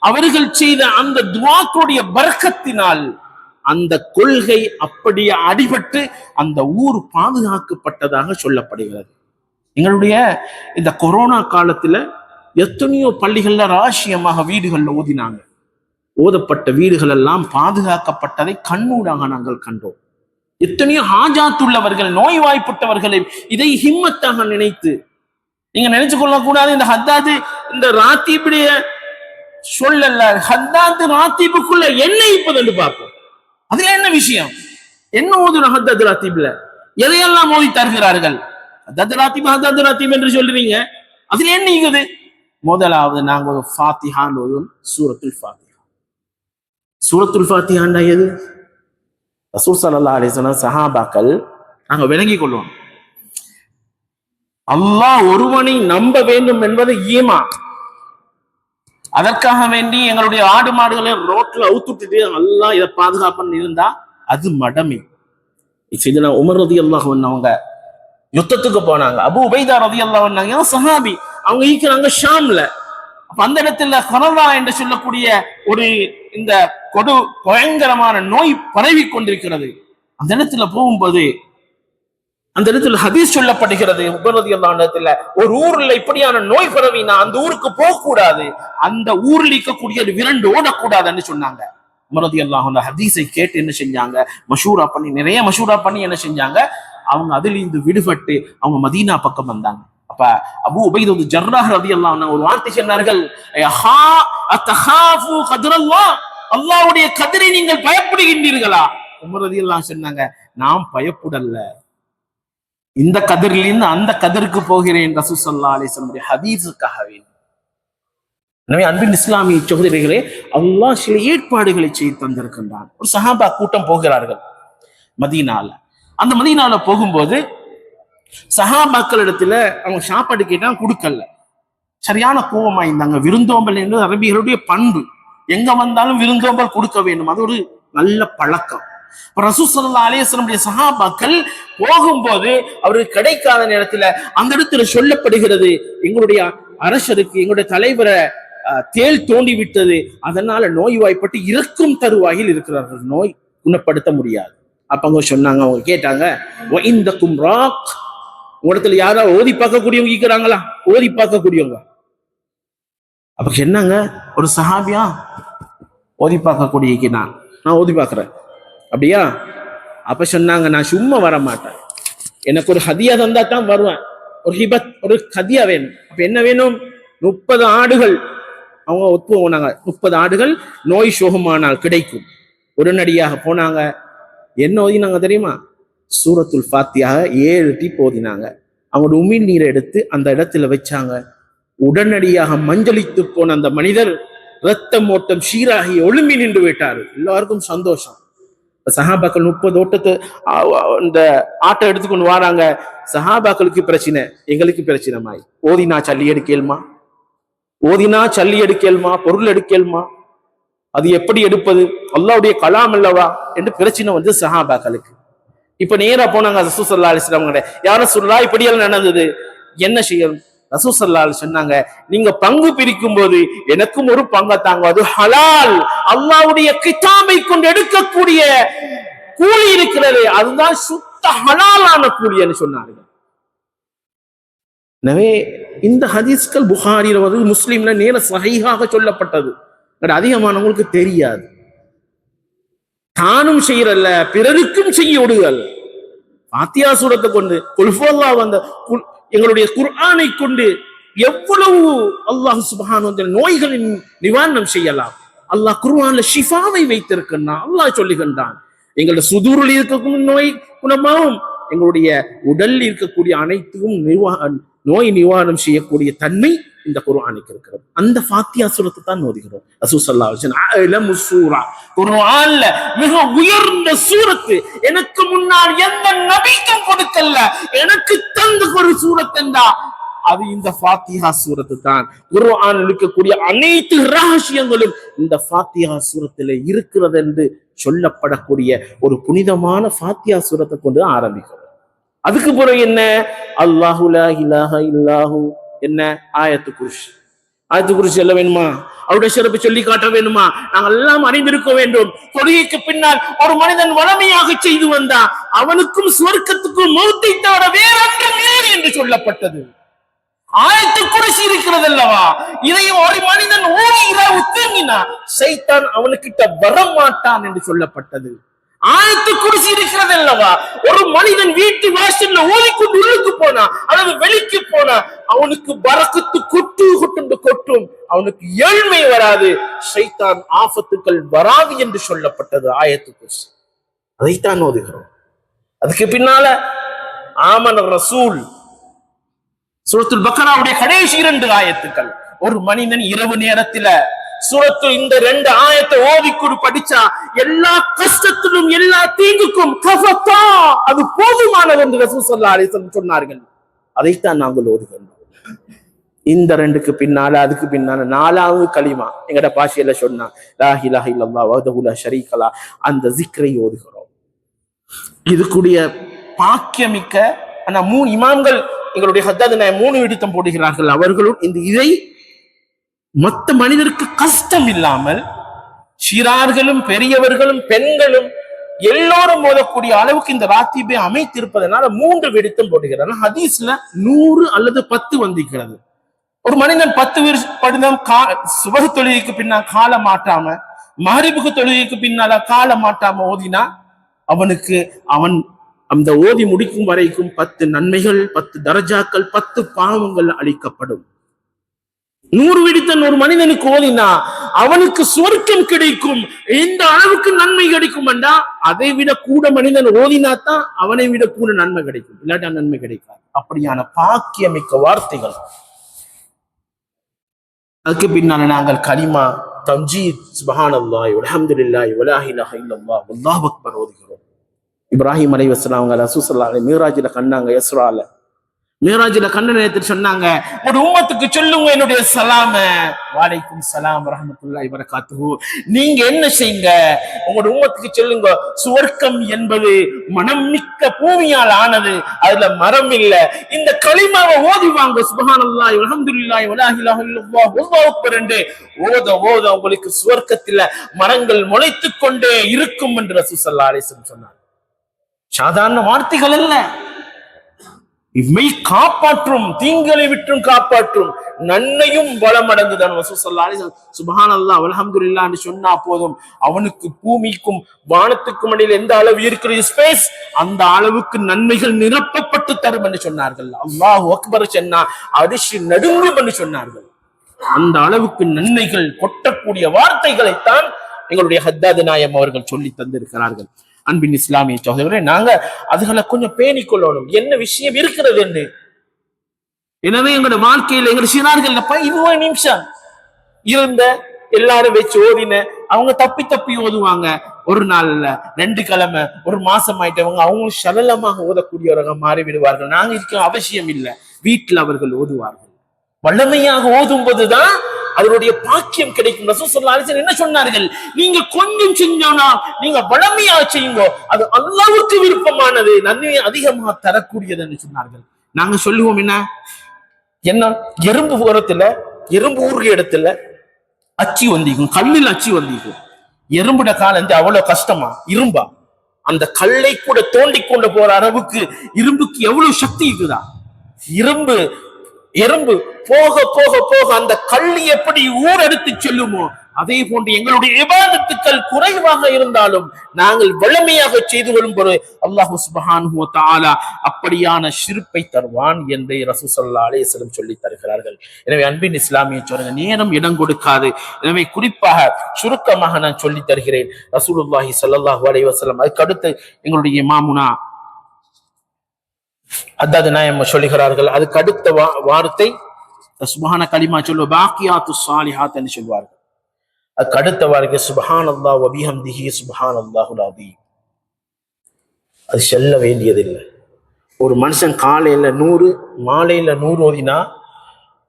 அவர்கள் செய்த அந்த துஆக்களுடைய பரக்கத்தினால் அந்த கொள்கை அப்படியே அடிபட்டு அந்த ஊர் பாதுகாக்கப்பட்டதாக சொல்லப்படுகிறது. எங்களுடைய இந்த கொரோனா காலத்துல எத்தனையோ பள்ளிகள்ல ராசியமாக வீடுகள்ல ஓதினாங்க. ஓதப்பட்ட வீடுகள் எல்லாம் பாதுகாக்கப்பட்டதை கண்ணூடாக நாங்கள் கண்டோம். எத்தனையோ ஹாஜாத்துள்ளவர்கள், நோய்வாய்ப்பட்டவர்களை இதை ஹிம்மத்தாக நினைத்து நீங்க நினைச்சு கொள்ளக்கூடாது. இந்த ஹத்தாது இந்த ராத்தீபுடைய சொல்லல, ஹத்தாது ராத்தீபுக்குள்ள என்ன இப்போது பார்ப்போம். அதுல என்ன விஷயம், என்ன ஓதுற ஹத்தாது ராத்தீப்ல எதையெல்லாம் ஓதி தருகிறார்கள். ஹத்தாது ராத்தீப் ஹத்தாது ராத்தீப் என்று சொல்றீங்க, அதுல என்ன இருக்குது? முதலாவது நாங்க ஒரு ஃபாத்திஹான் ஓதுவோம். சூரத்துல் ஃபாத்திஹா. சூரத்துல் ஃபாத்திஹான்னா எது? ரசூல் ஸல்லல்லாஹு அலைஹி வஸல்லம் சஹாபாக்கள் நாங்க விளங்கிக் கொள்வோம். அல்லாஹ் ஒருவனை நம்ப வேண்டும் என்பது ஈமான். அதற்காக வேண்டி எங்களுடைய ஆடு மாடுகளை ரோட்ல அவுத்துட்டு அல்லாஹ் இதை பாதுகாப்புன்னு இருந்தா அது மடமை. செய்தனா உமர் ரலியல்லாஹு அன்ஹு அவங்க யுத்தத்துக்கு போனாங்க. அபூ உபைதா ரலியல்லாஹு அன்ஹு சஹாபி, அவங்க இருக்கிறாங்க ஷாம்ல. அப்ப அந்த இடத்துல கொரோனா என்று சொல்லக்கூடிய ஒரு இந்த கொடு பயங்கரமான நோய் பரவி கொண்டிருக்கிறது. அந்த இடத்துல போகும்போது அந்த இடத்துல ஹதீஸ் சொல்லப்படுகிறது, ஒரு ஊர்ல இப்படியான நோய் பரவினா அந்த ஊருக்கு போக கூடாது, அந்த ஊர்ல இருக்கக்கூடிய விரண்டு ஓடக்கூடாதுன்னு சொன்னாங்க. உமர் ரலியல்லாஹு அன்ஹு ஹதீஸை கேட்டு என்ன செஞ்சாங்க, நிறைய மஷூரா பண்ணி என்ன செஞ்சாங்க, அவங்க அதிலிருந்து விடுபட்டு அவங்க மதீனா பக்கம் வந்தாங்க. அப்ப அபூ உபைதா ஜர்ராஹ் ரலியல்லாஹு அன்ஹு ஒரு வார்த்தை சொன்னார்கள், அத்தஹாஃபு கத்ரல்லாஹ், அல்லாஹ்வுடைய கதிரை நீங்கள் பயப்படுகின்றீர்களா? உமர் ரலியல்லாஹு அன்ஹு சொன்னாங்க, நாம் பயப்படல, இந்த கதிரிலிருந்து அந்த கதிருக்கு போகிறேன் ரசூல் ஸல்லல்லாஹு அலைஹி வஸல்லம் ஹதீஸுக்காகவே. எனவே அன்பின் இஸ்லாமிய சகோதரிகளே, அல்லாஹ் சில ஏற்பாடுகளை செய்து தந்திருக்கின்றான். ஒரு சஹாபா கூட்டம் போகிறார்கள் மதீனால. அந்த மதீனால போகும்போது சஹாபாக்கள் இடத்துல அவங்க சாப்பாடு கேட்டா கொடுக்கல, சரியான கோபமா இருந்தாங்க. விருந்தோம்பல் என்பது அரபிகளுடைய பண்பு, எங்க வந்தாலும் விருந்தோம்பல் கொடுக்க வேண்டும், அது ஒரு நல்ல பழக்கம். ரசூல் ஸல்லல்லாஹு அலைஹி வஸல்லம் சஹாபாக்கள் போகும்போது அவருக்கு கிடைக்காத நேரத்துல அந்த இடத்துல சொல்லப்படுகிறது, எங்களுடைய அரசருக்கு எங்களுடைய தலைவரை தேள் தோண்டி விட்டது, அதனால நோய்வாய்ப்பட்டு இறக்கும் தருவாயில் இருக்கிறார்கள், நோய் குணப்படுத்த முடியாது. அப்ப அவங்க சொன்னாங்க, அவங்க கேட்டாங்க, இந்தக்கும் ராக், உங்களிடத்துல யாரா ஓதி பார்க்கக்கூடியவங்க இருக்கிறாங்களா? ஓதி பார்க்கக்கூடியவங்க. அப்ப சொன்னாங்க, ஒரு சஹாபியா ஓதி பார்க்கக்கூடிய நான் ஓதி பார்க்கிறேன். அப்படியா? அப்ப சொன்னாங்க, நான் சும்மா வர மாட்டேன், எனக்கு ஒரு ஹதியா தந்தா தான் வருவேன், ஒரு ஹிபத், ஒரு ஹதியா வேணும். அப்ப என்ன வேணும்? 30 ஆடுகள். அவங்க ஒத்து போனாங்க, 30 ஆடுகள் நோய் சோகமானால் கிடைக்கும். உடனடியாக போனாங்க. என்ன ஓதினாங்க தெரியுமா? சூரத்துல் ஃபாத்திஹா 7 டீப் ஓதினாங்க. அவங்களோட உமிழ் நீரை எடுத்து அந்த இடத்துல வச்சாங்க. உடனடியாக மஞ்சளித்து போன அந்த மனிதர் ரத்தம் ஓட்டம் சீராகி ஒழும்பி நின்று விட்டார். எல்லாருக்கும் சந்தோஷம். சஹாபாக்கள் 30 ஓட்டத்தை இந்த ஆட்டை எடுத்துக்கொண்டு வராங்க. சஹாபாக்களுக்கு பிரச்சனை, எங்களுக்கு பிரச்சனை மாய். ஓதினா சல்லி எடுக்கேல்மா, ஓதினா சல்லி எடுக்கேல்மா, பொருள் எடுக்கேல்மா, அது எப்படி எடுப்பது, அல்லாஹ்வுடைய கலாம் அல்லவா என்று பிரச்சனை வந்து சஹாபாக்களுக்கு. இப்ப நேரா போனாங்க ரசூல் ஸல்லல்லாஹு அலைஹி வஸல்லம் கிட்ட, யா ரசூலுல்லாஹ் இப்படி எல்லாம் நடந்தது, என்ன செய்யணும்? ரசூல் ஸல்லல்லாஹு அலைஹி சொன்னாங்க, நீங்க பங்கு பிரிக்கும் போது எனக்கும் ஒரு பங்கை தாங்க, அது ஹலால், அல்லாஹ்வுடைய கிதாபை கொண்டு எடுக்கக்கூடிய கூலி இருக்கிறது, அதுதான் சுத்த ஹலாலான கூலி என்று சொன்னார்கள். எனவே இந்த ஹதீஸ்கள் புகாரில வந்து முஸ்லிம்ல நேர சஹீஹாக சொல்லப்பட்டது. அதிகமானவங்களுக்கு தெரியாது. தானும் செய்யறல்ல, பிறருக்கும் செய்ய விடுதல். ஃபாத்திஹா சூரத்தை கொண்டு, குல் ஹுவல்லாஹ் வந்த எங்களுடைய குர்ஆனை கொண்டு எவ்வளவு அல்லாஹ் சுப்ஹானஹு வ தஆலா நோய்களின் நிவாரணம் செய்யலாம். அல்லாஹ் குர்ஆன்ல ஷிஃபாவை வைத்திருக்கிறான். அல்லாஹ் சொல்லுகின்றான், எங்களுடைய சுதூரில் இருக்கக்கூடிய நோய் குணமாகும், எங்களுடைய உடலில் இருக்கக்கூடிய அனைத்தும் நோய் நிவாரணம் செய்யக்கூடிய தன்மை இந்த குர்ஆனுக்கு இருக்கிறது. அந்த ஃபாத்திஹா சூரத்தை தான் ஓதுகிறோம். ரசூல் ஸல்லல்லாஹு அலைஹி வஸல்லம் அலமு சூரா, குர்ஆன்ல மிக உயர்ந்த சூரத்து, எனக்கு முன்னால் எந்த நபிக்கும் கொடுக்கல, எனக்கு தந்த ஒரு சூரத் என்றா அது இந்த ஃபாத்திஹா சூரத்து தான். குர்ஆனில் இருக்கக்கூடிய அனைத்து ரகசியங்களும் இந்த ஃபாத்திஹா சூரத்திலே இருக்கிறது என்று சொல்லப்படக்கூடிய ஒரு புனிதமான ஃபாத்திஹா சூரத்தை கொண்டு ஆரம்பிக்கிறோம். அதுக்கு பிறகு என்ன? அல்லாஹு லா இலாஹ இல்லாஹு, என்ன? ஆயத்து குர்சி. ஆயத்து குர்சி சொல்ல வேணுமா? அவருடைய சிறப்பு சொல்லி காட்ட வேணுமா? நாங்கள் எல்லாம் அறிந்திருக்க வேண்டும். தொழுகைக்கு பின்னால் ஒரு மனிதன் வளமையாக செய்து வந்தா அவனுக்கும் சுவர்க்கத்துக்கும் மௌத்தை தவிர வேறொன்றும் இல்லை என்று சொல்லப்பட்டது. ஆயத்து குர்சி இருக்கிறது அல்லவா, இதை ஒரு மனிதன் ஓடி இரவு தூங்கினா சைத்தான் அவனுக்கிட்ட வரமாட்டான் என்று சொல்லப்பட்டது. ஆயத்து குர்சி இருக்கிறது அல்லவா, ஒரு மனிதன் வீட்டு வாசல்ல ஓதிக்கொண்டு உள்ளுக்கு போனா அல்லது வெளிக்கு போனா அவனுக்கு பரக்கத்து கொட்டும், அவனுக்கு ஏழ்மை வராது, சைத்தான் ஆபத்துக்கள் வராது என்று சொல்லப்பட்டது ஆயத்து குர்சி. அதைத்தான் ஓதுகிறோம். அதுக்கு பின்னால ஆமன ரசூல், சூரத்துல் பக்ராவுடைய கடைசி 2 ஆயத்துக்கள். ஒரு மனிதன் இரவு நேரத்துல சூரத்து இந்த 2 ஆயத்தை ஓதிக்குடு படிச்சா எல்லா கஷ்டத்திலும் எல்லா தீங்குக்கும் கஃபத்தா, அது போதுமானது என்று ரசூல் ஸல்லல்லாஹு அலைஹி வஸல்லம் சொன்னார்கள். அதைத்தான் நாங்கள் ஓதுகிறோம். இந்த 2க்கு பின்னால அதுக்கு பின்னால 4வது கலிமா எங்கட பாஷையில சொன்னா லா இலாஹ இல்லல்லாஹ் வஹ்தஹு லா ஷரீக லஹ், அந்த ஜிக்ரை ஓதுகிறோம். இதுக்குடைய பாக்கியமிக்க ஆனா 3 இமாம்கள் எங்களுடைய ஹத்தாதுன 3 விடுத்தம் போடுகிறார்கள். அவர்களும் இந்த இதை மற்ற மனிதருக்கு கஷ்டம் இல்லாமல் சிறார்களும் பெரியவர்களும் பெண்களும் எல்லோரும் ஓதக்கூடிய அளவுக்கு இந்த ராத்திபை அமைத்திருப்பதனால 3 விடுத்தம் போடுகிறார். ஹதீஸ்ல 100 அல்லது 10 வந்திருக்கிறது. ஒரு மனிதன் 10 வருடம் சுபஹ் தொழுகைக்கு பின்னால் கால மாட்டாம மஹரிபுக்கு தொழுகைக்கு பின்னால கால மாட்டாம ஓதினா அவன் அந்த ஓதி முடிக்கும் வரைக்கும் 10 நன்மைகள், 10 தரஜாக்கள், 10 பாவங்கள் அளிக்கப்படும். 100 விடுத்தன் ஒரு மனிதனுக்கு ஓதினா அவனுக்கு சொர்க்கம் கிடைக்கும். எந்த அளவுக்கு நன்மை கிடைக்கும் என்றா அதை விட கூட மனிதன் ஓதினாத்தான் அவனை விட கூட நன்மை கிடைக்கும், இல்லாட்டா நன்மை கிடைக்காது. அப்படியான பாக்கியமிக்க வார்த்தைகள். அதுக்கு பின்னால நாங்கள் கலிமா தம்ஜீத் சுப்ஹானல்லாஹி வல்ஹம்துலில்லாஹி வலா இலாஹ இல்லல்லாஹ் வல்லாஹு அக்பர் ஓதுகிறோம். இப்ராஹிம் அலைஹிஸ்ஸலாம் அவங்க ரசூல் ஸல்லல்லாஹு அலைஹி மிராஜில கண்டாங்க. இஸ்ரால மிராஜில கண்ட நேரத்தில் சொன்னாங்க, ஒரு உம்மத்துக்கு சொல்லுங்க என்னுடைய சலாம. வலைக்கும் சலாம் வரஹ்மத்துல்லாஹி வபரகாத்துஹு. நீங்க என்ன செய்யுங்க, உங்களோட உம்மத்துக்கு சொல்லுங்க, சுவர்க்கம் என்பது மனம் மிக்க பூமியால் ஆனது, அதுல மரம் இல்ல. இந்த கலிமாவை ஓதிவாங்க, சுப்ஹானல்லாஹி வல்ஹம்துலில்லாஹி வலா இலாஹ இல்லல்லாஹ் வல்லாஹு அக்பர் என்று ஓத ஓத உங்களுக்கு சுவர்க்கத்துல மரங்கள் முளைத்துக் கொண்டே இருக்கும் என்று ரசூல் ஸல்லல்லாஹு அலைஹி வஸல்லம் சொன்னார். சாதாரண வார்த்தைகள் அல்ல, இம்மை காப்பாற்றும், தீங்களை விட்டும் காப்பாற்றும், நன்மையும் வளமடைந்துதான். ரசூல் ஸல்லல்லாஹு அலைஹி வஸல்லம் சுப்ஹானல்லாஹ் வல்ஹம்துலில்லாஹ் என்று சொன்னா போதும், அவனுக்கு பூமிக்கும் வானத்துக்கும் இடையில் எந்த அளவு இருக்கிற ஸ்பேஸ், அந்த அளவுக்கு நன்மைகள் நிரப்பப்பட்டு தரும் என்று சொன்னார்கள். அல்லாஹு அக்பர் சொன்னா அரிசி நடுங்கும் என்று சொன்னார்கள். அந்த அளவுக்கு நன்மைகள் கொட்டக்கூடிய வார்த்தைகளைத்தான் எங்களுடைய ஹத்தாது நாயம் அவர்கள் சொல்லி தந்திருக்கிறார்கள். அன்பின் இஸ்லாமிய சகோதரர்களே, நாங்க அதுகளை கொஞ்சம் பேணிக் கொள்ளணும், என்ன விஷயம் இருக்கிறது என்று. எனவே எங்களோட வாழ்க்கையில எங்க சிறார்கள் 20 நிமிஷம் இருந்த எல்லாரும் வச்சு ஓதின, அவங்க தப்பி தப்பி ஓதுவாங்க. ஒரு நாள்ல 2 கிழமை ஒரு மாசம் ஆயிட்டவங்க அவங்களும் சரளமாக ஓதக்கூடியவராக மாறி விடுவார்கள். நாங்க இருக்க அவசியம் இல்லை, வீட்டில் அவர்கள் ஓதுவார்கள். வல்லமையாக ஓதும் போதுதான் அதனுடைய பாக்கியம் கிடைக்கும். ரசூல் ஸல்லல்லாஹு அலைஹி வஸல்லம் என்ன சொன்னார்கள், நீங்க கொஞ்சம் செஞ்சோம்னா நீங்க வல்லமையாக செய்யுங்க, அது அல்லாஹ்வுக்கு விருப்பமானது, நன்மையை அதிகமாக தரக்கூடியது என்று சொன்னார்கள். நாங்க சொல்லுவோம் என்ன எறும்பு உரத்துல, எறும்பு ஊறுற இடத்துல அச்சி வந்திக்கும், கல்லில் அச்சி வந்திக்கும். எறும்புட காலம் அவ்வளவு கஷ்டமா, இரும்பா அந்த கல்லை கூட தோண்டி கொண்டு போற அளவுக்கு இரும்புக்கு எவ்வளவு சக்தி இருக்குதா. எறும்பு போக போக போக அந்த கள்ளி எப்படி ஊரெடுத்து செல்லுமோ, அதே போன்று எங்களுடைய இபாதத்துக்கள் குறைவாக இருந்தாலும் நாங்கள் வலிமையாக செய்து கொள்ளும் பொழுது அல்லாஹ் சுப்ஹானஹு வ தஆலா அப்படியான ஷிர்கை தருவான் என்று ரசூல் ஸல்லல்லாஹு அலைஹி வஸல்லம் சொல்லி தருகிறார்கள். எனவே அன்பின் இஸ்லாமிய சோழர்கள், நேரம் இடம் கொடுக்காது. எனவே குறிப்பாக சுருக்கமாக நான் சொல்லி தருகிறேன். ரசூலுல்லாஹி ஸல்லல்லாஹு அலைஹி வஸல்லம் அதுக்கு அடுத்து எங்களுடைய இமாமுனா அதாவது நாயம் சொல்லுகிறார்கள், அதுக்கு அடுத்த வார்த்தை சுப்ஹான கலிமா சொல்லு பாக்கியாத்து ஸாலிஹாத் என்று சொல்வார்கள். அதுக்கு அடுத்த வார்த்தை சுப்ஹானல்லாஹ் வ பிஹம்திஹி சுப்ஹானல்லாஹுல் அஸீம். அது சொல்ல வேண்டியதில்லை. ஒரு மனுஷன் காலையில 100 மாலையில 100 ஓதினா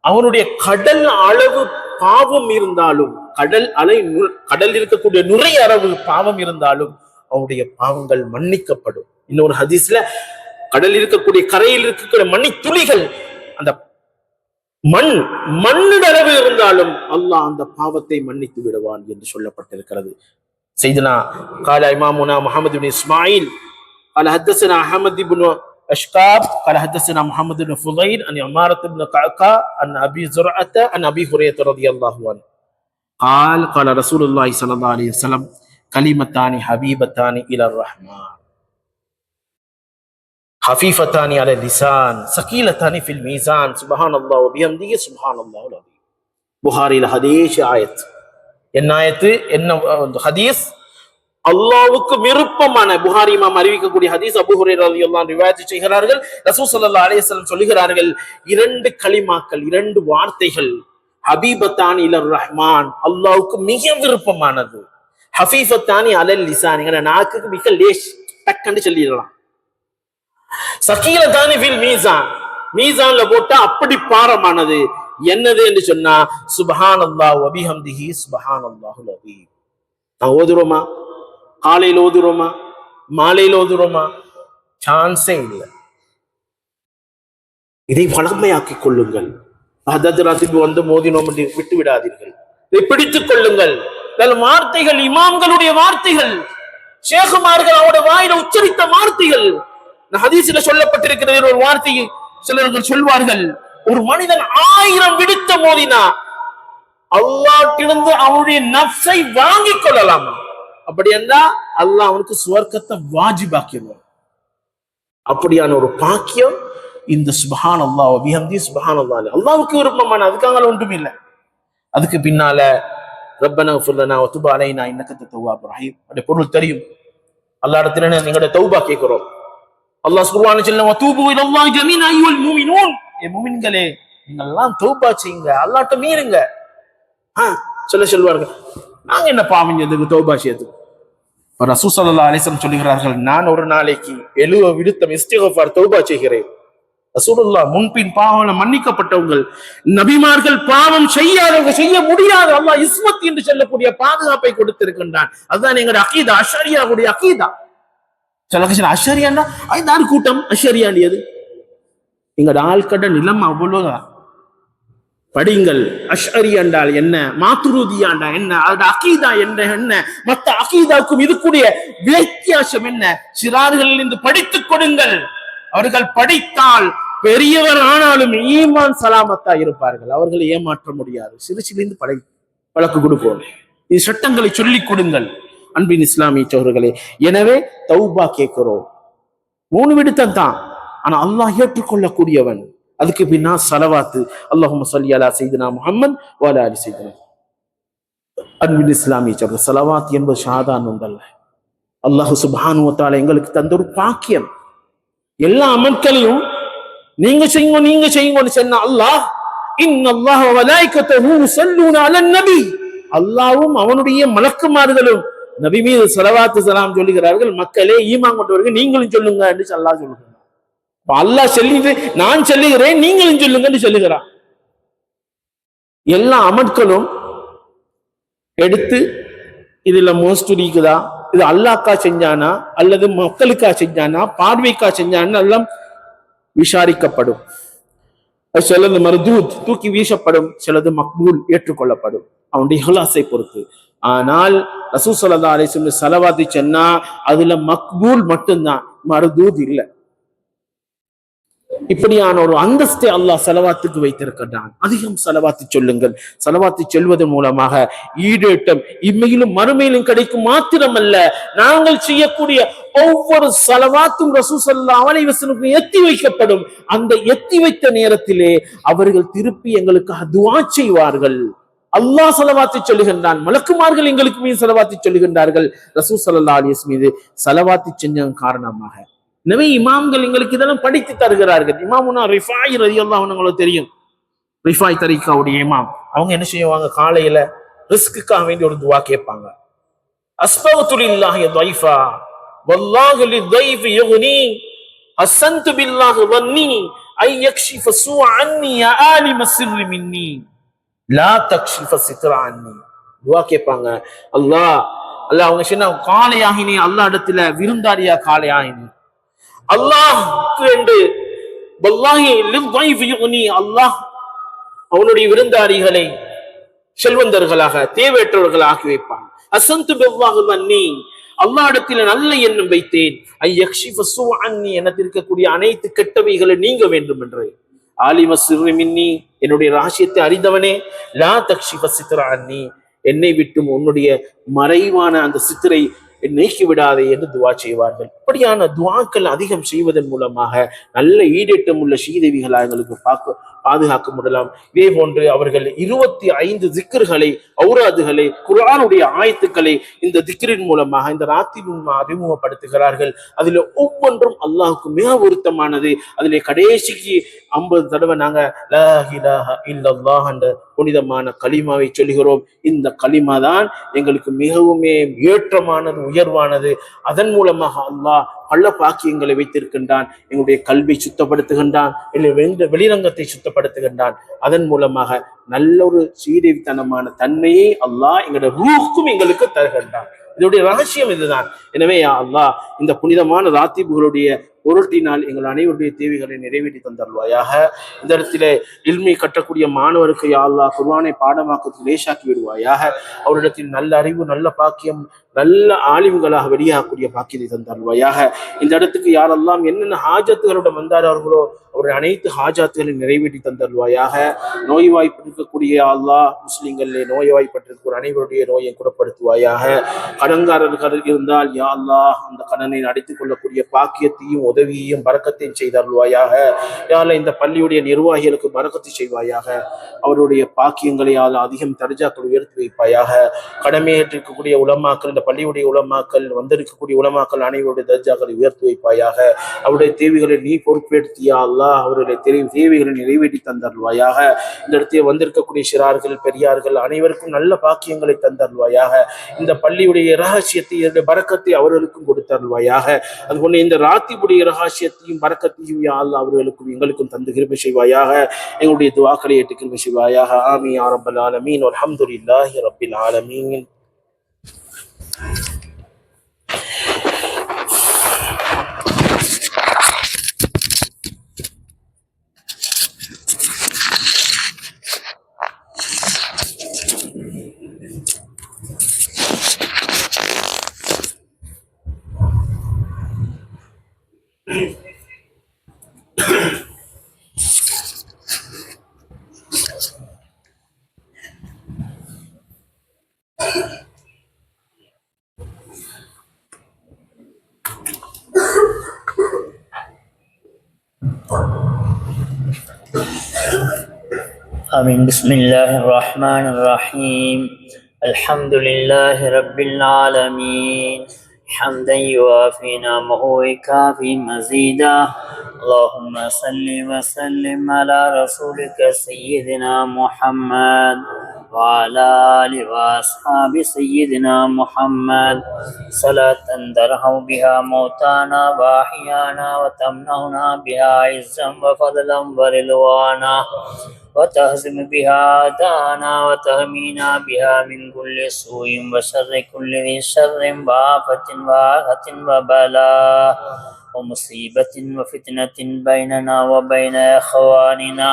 அவனுடைய கடல் அளவு பாவம் இருந்தாலும், கடல் இருக்கக்கூடிய நுரை அளவு பாவம் இருந்தாலும் அவனுடைய பாவங்கள் மன்னிக்கப்படும். இன்னொரு ஹதீஸ்ல கடலில் இருக்கக்கூடிய கரையில் இருக்கக்கூடிய மணி துளிகள் அந்த மண்ணளவு இருந்தாலும் அல்லாஹ் அந்த பாவத்தை மன்னித்து விடுவான் என்று சொல்லப்பட்டிருக்கிறது. சையதுனா قال امامنا محمد بن اسماعيل قال حدثنا احمد بن اشقاب قال حدثنا محمد بن فضيل عن عمارة بن قعقاع عن ابي زرعة عن ابي هريرة رضي الله عنه قال قال رسول الله صلى الله عليه وسلم كلمتان حبيبتان الى الرحمن ஹஃபீஃபத்தானி அலல் லிசான் ஸகீலத்தானி ஃபில் மீசான் சுப்ஹானல்லாஹ் வ பிஹம்திஹி சுப்ஹானல்லாஹுல் அஸீம். புகாரில ஹதீஸ் ஆயத். என்ன ஆயத்து, என்ன ஹதீஸ்? அல்லாஹ்வுக்கு விருப்பமான, புகாரி இமாம் அறிவிக்கக்கூடிய ஹதீஸ். அபூ ஹுரைரா ரலியல்லாஹு அன்ஹு ரிவாயத் செய்கிறார்கள், ரசூல் ஸல்லல்லாஹு அலைஹி வஸல்லம் சொல்கிறார்கள், 2 கலிமாக்கள், 2 வார்த்தைகள், ஹபீபத்தானி இலர் ரஹ்மான், அல்லாஹ்வுக்கு மிக விருப்பமானது. ஹஃபீஃபத்தானி அலல் லிசான், நாக்குக்கு மிக லேஸ், டக்குன்னு சொல்லிடலாம். ஸகீலத்தானி ஃபில் மீசான், மீசான்ல போட்டா அப்படி பாரமானது. என்னது என்று சொன்னா சுப்ஹானல்லாஹ் வ பிஹம்திஹி சுப்ஹானல்லாஹுல் அஸீம். நான் ஓதுறோமா? காலையில் ஓதுறோமா? மாலையில் ஓதுறோமா? சான்ஸே இல்லை. இதை வளமையாக்கிக் கொள்ளுங்கள். வந்து மோதினோம் என்று விட்டு விடாதீர்கள். இதை பிடித்துக் கொள்ளுங்கள். வார்த்தைகள் இமாம்களுடைய வார்த்தைகள், ஷேகுமார்கள் அவருடைய வாயில உச்சரித்த வார்த்தைகள். ஹதீஸ்ல சொல்லப்பட்டிருக்கிறது ஒரு வார்த்தையை சிலர்கள் சொல்வார்கள், ஒரு மனிதன் 1000 விடுத்த மோதினா அல்லாஹ்விடமிருந்து அவனுடைய நஃப்ஸை வாங்கிக் கொள்ளலாமா? அப்படி என்றா அல்லாஹ் அவனுக்கு சுவர்க்கத்தை வாஜிபாக்கிடுவான். அப்படியான ஒரு பாக்கியம் இந்த சுப்ஹானல்லாஹ் வ பிஹம்தி சுப்ஹானல்லாஹ் அல்லாஹ்வுக்கு விருப்பமான, அதுக்காக ஒன்றும் இல்லை. அதுக்கு பின்னால ரப்பனா இக்ஃபிர் லனா வ துப் அலைனா இன்னக அன்த தவ்வாபுர் ரஹீம், அந்த பொருள் தெரியும். அல்லாஹ் இடத்துல நீங்க தௌபா கேட்கிறோம். அல்லாஹ் சுப்ஹானஹு வ தஆலா வதூபு இலல்லாஹி ஜமீஅன் அய்யுல் முஃமினூன், ஏ முஃமின்களே நீங்கள் எல்லாம் தௌபா செய்யுங்க, அல்லாஹ்ட்ட மீறுங்க. சொல்வார்கள், நாங்க என்ன பாவம் செய்ததுக்கு தௌபா செய்யறதுக்கு? ரசூல் ஸல்லல்லாஹு அலைஹி வஸல்லம் சொல்கிறார்கள், நான் ஒரு நாளைக்கு 70 விடுத்தம் இஸ்திக்ஃபார் தௌபா செய்கிறேன். ரசூலுல்லாஹ் முன்பின் பாவம் மன்னிக்கப்பட்டவங்க, நபிமார்கள் பாவம் செய்யாதவங்க, செய்ய முடியாது, அல்லாஹ் இஸ்மத் என்று சொல்லக்கூடிய பாதுகாப்பை கொடுத்திருக்கின்றான். அதுதான் எங்க அகீதா, அஷரியாவுடைய அகீதா. அஷரியாண்டா ஐந்தாறு கூட்டம் அஷரியாண்டியது எங்க ஆள்கட நிலம் அவ்வளவுதான். படிங்கள், அஷ்அரி என்றால் என்ன, மாத்துருதியாண்டா என்ன, அதோட அகீதா என்ன, மற்ற அகீதாவுக்கும் இதுக்குரிய வித்தியாசம் என்ன, சிறார்கள் இருந்து படித்துக் கொடுங்கள். அவர்கள் படித்தால் பெரியவர் ஆனாலும் ஈமான் சலாமத்தா இருப்பார்கள், அவர்களை ஏமாற்ற முடியாது. சிறுசிலிருந்து பழக்கு கொடுப்போம். இது சட்டங்களை சொல்லிக் கொடுங்கள் அன்பின் இஸ்லாமிய சகோதரர்களே. எனவே தௌபா கேட்கிறோம், 3 விடுத்தம் தான், ஆனா அல்லாஹ் ஏற்றுக்கொள்ளக்கூடியவன். அதுக்கு பின்னா ஸலவாத்து, அல்லாஹும்ம ஸல்லி அலா சய்யிதினா முஹம்மத் வ அலா ஆலி சய்யிதினா. அன்பின் இஸ்லாமிய சகோதரர்களே, ஸலவாத் என்பது சாதாரண ஒன்றல்ல. அல்லாஹ் சுப்ஹானஹு வ தஆலா எங்களுக்கு தந்த ஒரு பாக்கியம். எல்லா அமல்களையும் நீங்க செய்யுங்கன்னு சொன்ன அல்லாஹ், இன்னல்லாஹ வ மலாயிகத்துஹு யுஸல்லூன அலன் நபி, அல்லாஹ்வும் அவனுடைய மலக்குமார்களும் நபி மீது ஸலவாத்து ஸலாம் சொல்லுகிறார்கள். மக்களே ஈமான் கொண்டவர்கள் நீங்களும் சொல்லுங்க என்று அல்லாஹ் சொல்லுகிறார். அல்லாஹ் சொல்லிட்டு நான் சொல்லுகிறேன், நீங்களும் சொல்லுங்க சொல்லுகிறான். எல்லா அமல்களும் எடுத்து இதுல மோஸ்ட் இருக்குதா, இது அல்லாஹ்க்கா செஞ்சானா அல்லது மக்களுக்கா செஞ்சானா, பார்வைக்கா செஞ்சானா எல்லாம் விசாரிக்கப்படும். சிலது மர்தூத் தூக்கி வீசப்படும், சிலது மக்பூல் ஏற்றுக்கொள்ளப்படும், அவனுடைய இஹ்லாஸை பொறுத்து. ஆனால் ரசூல் ஸல்லல்லாஹு அலைஹி வஸல்லம் ஸலவாத்து சொன்னா அதுல மக்பூல் மட்டும்தான், மர்தூத் இல்லை. இப்படியான ஒரு அந்தஸ்தை அல்லாஹ் ஸலவாத்துக்கு வைத்திருக்கிறான். அதிகம் ஸலவாத்து சொல்லுங்கள். ஸலவாத்து சொல்வதன் மூலமாக ஈடேற்றம் இம்மையிலும் மறுமையிலும் கிடைக்கும். மாத்திரமல்ல, நாங்கள் செய்யக்கூடிய ஒவ்வொரு ஸலவாத்தும் ரசூல் ஸல்லல்லாஹு அலைஹி வஸல்லம் எத்தி வைக்கப்படும். அந்த எத்தி வைத்த நேரத்திலே அவர்கள் திருப்பி எங்களுக்கு துஆ செய்வார்கள். அல்லாஹ் ஸலவாத்து சொல்லுகின்றான், மலக்குமார்கள் எங்களுக்கு மீது ஸலவாத்து சொல்லுகின்றார்கள். ரசூல் ஸல்லல்லாஹு அலைஹி வஸல்லம் மீது ஸலவாத்து செஞ்சதன் காரணமாக எனவே இமாம்கள் எங்களுக்கு இதெல்லாம் படித்து தருகிறார்கள். இமாமுனா ரிஃபாயி ரலியல்லாஹு அன்ஹு உங்களுக்கு தெரியும், ரிஃபாயி தரீகாவுடைய இமாம். அவங்க என்ன செய்வாங்க, காலையில ரிஸ்க்குக்காக வேண்டி ஒரு துஆ கேட்பாங்க. அஸ்பகுது லில்லாஹி தைஃபா வல்லாஹு லிதைஃபி யுக்னி அஸன்து பில்லாஹி வன்னி ஐ யக்ஷிஃப ஸூஅ அன்னி யா ஆலிம ஸிர்ரி மின்னி லா தக்ஷிஃப சித்ர அன்னி. துஆ கேட்பாங்க. அல்லாஹ் அவங்க சொன்ன காலையாகினி, அல்லாஹ் இடத்துல விருந்தாரியா காலையாகினி, அல்லாஹ் அவனுடைய விருந்தாரிகளை செல்வந்தர்களாக தேவையற்றவர்களாக ஆக்கி வைப்பான். அசந்து பெவ்வாகுவன்னி, அல்லாஹ் இடத்தில் நல்ல எண்ணம் வைத்தேன். எனக்கு இருக்கக்கூடிய அனைத்து கெட்டவைகளை நீங்க வேண்டும் என்று. ஆலிம சிர்ரி மின்னி, என்னுடைய ரகசியத்தை அறிந்தவனே. லா தக்ஷிஃப சித்ர அன்னி, என்னை விட்டும் உன்னுடைய மறைவான அந்த சித்திரை நீக்கி விடாதே என்று துவா செய்வார்கள். இப்படியான துவாக்கள் அதிகம் செய்வதன் மூலமாக நல்ல ஈடேற்றம் உள்ள ஸ்ரீதேவிகளாக எங்களுக்கு பாதுகாக்க முடியலாம். இதே போன்று அவர்கள் 25 திக்ர்களை, ஔராதுகளை, குர்ஆனுடைய ஆயத்துக்களை இந்த திக்ரின் மூலமாக இந்த ராத்திரின் அறிமுகப்படுத்துகிறார்கள். அதில் ஒவ்வொன்றும் அல்லாஹுக்கு மிக பொருத்தமானது. அதிலே கடைசிக்கு 50 தடவை நாங்க லா இலாஹ இல்லல்லாஹ் என்ற புனிதமான கலிமாவை சொல்கிறோம். இந்த கலிமா தான் எங்களுக்கு மிகவுமே ஏற்றமானது, உயர்வானது. அதன் மூலமாக அல்லாஹ் பல பாக்கியங்களை வைத்திருக்கின்றான். எங்களுடைய கல்வி சுத்தப்படுத்துகின்றான், வெளிரங்கத்தை சுத்தப்படுத்துகின்றான். அதன் மூலமாக நல்ல ஒரு சீதேவித்தனமான தன்மையை அல்லாஹ் எங்களுடைய ரூஹுக்கும் எங்களுக்கு தருகின்றான். இதனுடைய ரகசியம் இதுதான். எனவே அல்லாஹ் இந்த புனிதமான ராத்திபுகளுடைய பொருட்டினால் எங்கள் அனைவருடைய தேவைகளை நிறைவேற்றி தந்தருள்வாயாக. இந்த இடத்திலே இல்மை கற்றக்கூடிய மாணவருக்கு யா அல்லாஹ் குர்ஆனை பாடமாக்கத்துக்கு லேசாக்கி விடுவாயாக. அவரிடத்தில் நல்ல அறிவு, நல்ல பாக்கியம், நல்ல ஆலிம்களாக வெளியாகக்கூடிய பாக்கியத்தை தந்தருள்வாயாக. இந்த இடத்துக்கு யாரெல்லாம் என்னென்ன ஹாஜத்துகளுடன் வந்தார்களோ அவருடைய அனைத்து ஹாஜாத்துகளையும் நிறைவேற்றி தந்தருள்வாயாக. நோய்வாய்ப்பட்டிருக்கக்கூடிய அல்லாஹ் முஸ்லிம்களிலே நோய்வாய்ப்பட்டிருக்கிற அனைவருடைய நோயை குணப்படுத்துவாயாக. கடன்காரர்கள் இருந்தால் யா அல்லாஹ் அந்த கடனை அடைத்துக் கொள்ளக்கூடிய பாக்கியத்தையும் உதவியையும் பரக்கத்தையும் செய்தருள்வாயாக. யா அல்லாஹ் இந்த பள்ளியுடைய நிர்வாகிகளுக்கு பரக்கத்தை செய்வாயாக. அவருடைய பாக்கியங்களை அதிகம் தர்ஜாக்கள் உயர்த்தி வைப்பாயாக. கடமையேற்றிருக்கக்கூடிய உலமாக்கள், இந்த பள்ளியுடைய உலமாக்கள், வந்திருக்கக்கூடிய உலமாக்கள் அனைவருடைய தர்ஜாக்களை உயர்த்தி வைப்பாயாக. அவருடைய தேவைகளை நீ பொறுப்பேற்றியா அல்லாஹ் அவருடைய தேவைகளை நிறைவேற்றி தந்தருள்வாயாக. இந்த இடத்தில் வந்திருக்கக்கூடிய சிறார்கள், பெரியார்கள் அனைவருக்கும் நல்ல பாக்கியங்களை தந்தருள்வாயாக. இந்த பள்ளியுடைய இரகசியத்தை, என்னுடைய பரக்கத்தை அவர்களுக்கும் கொடுத்தருள்வாயாக. அதுபோல இந்த ராத்திபுடைய இரகசியத்தையும் பரக்கத்தையும் யா அல்லாஹ் அவர்களுக்கும் எங்களுக்கும் தந்து கிருபை செய்வாயாக. எங்களுடைய துஆக்களை ஏற்று கிருபை செய்வாயாக. ஆமீன் யா ரப்பல் ஆலமீன். வல்ஹம்துலில்லாஹி ரப்பில் ஆலமீன். آمين. بسم الله الرحمن الرحيم. الحمد لله رب العالمين حمدا يوافي نعمه ويكافي مزيدا. اللهم صل وسلم على رسولك سيدنا محمد وعلى آله وأصحاب سيدنا محمد صلاة ترحم بها موتانا وأحيانا وتمنحنا بها عزا وفضلا ورضوانا وتهزم بها أعداءنا وتهمينا بها من كل سوء وشر كل ذي شر وآفة وآفة وبلاء ومصيبة وفتنة بيننا وبين إخواننا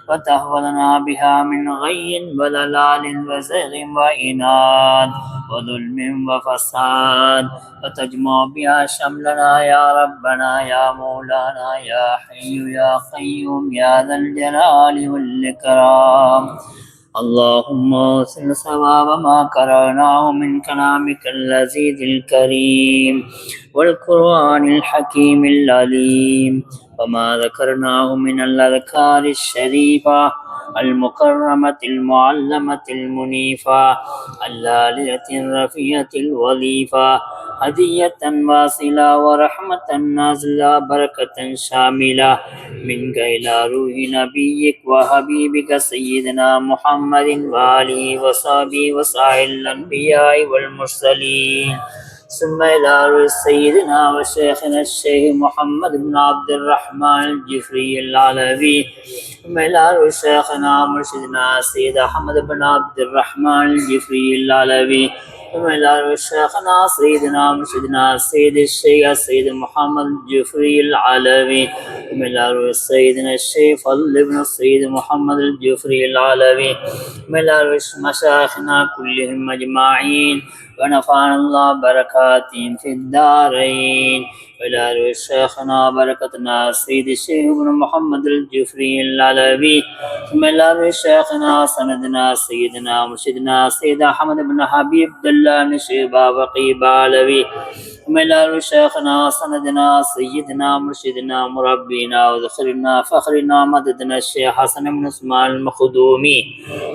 وتحفظنا بها من غي وضلال وزغ وإناد وظلم وفساد وتجمع بها شملنا يا ربنا يا مولانا يا حي يا قيوم يا ذا الجلال والإكرام. اللهم اوصل ثواب ما قرأناه من كلامك اللذيذ الكريم والقرآن الحكيم العليم وما ذكرناه من الأذكار الشريفة المكرمة المعلمة المنيفة العالية الرفيعة الوظيفة هدية واصلة ورحمة نازلة بركة شاملة منك إلى روح نبيك وحبيبك سيدنا محمد وآله وصحبه وسائر الأنبياء والمرسلين ثم إلى روح سيدنا وشيخنا الشيخ محمد بن عبد الرحمن الجفري العلوي ثم إلى روح شيخنا مرشدنا سيد أحمد بن عبد الرحمن الجفري العلوي ثم إلى روح شيخنا سيدنا مرشدنا سيد الشيخ سيد محمد الجفري العلوي ثم إلى روح سيدنا الشيخ فضل بن السيد محمد الجفري العلوي ثم إلى روح مشايخنا كلهم أجمعين ونفعنا الله بركاتهم في الدارين. وإلى روح شيخنا بركتنا سيد الشيخ بن محمد الجفري العلوي ثم إلى روح شيخنا سندنا سيدنا مرشدنا سيد أحمد بن حبيب عبد الله بن شيبة وقيب علوي ثم إلى روح شيخنا سندنا سيدنا مرشدنا مربينا وذخرنا فخرنا مددنا الشيخ حسن بن اسماعيل المخدومي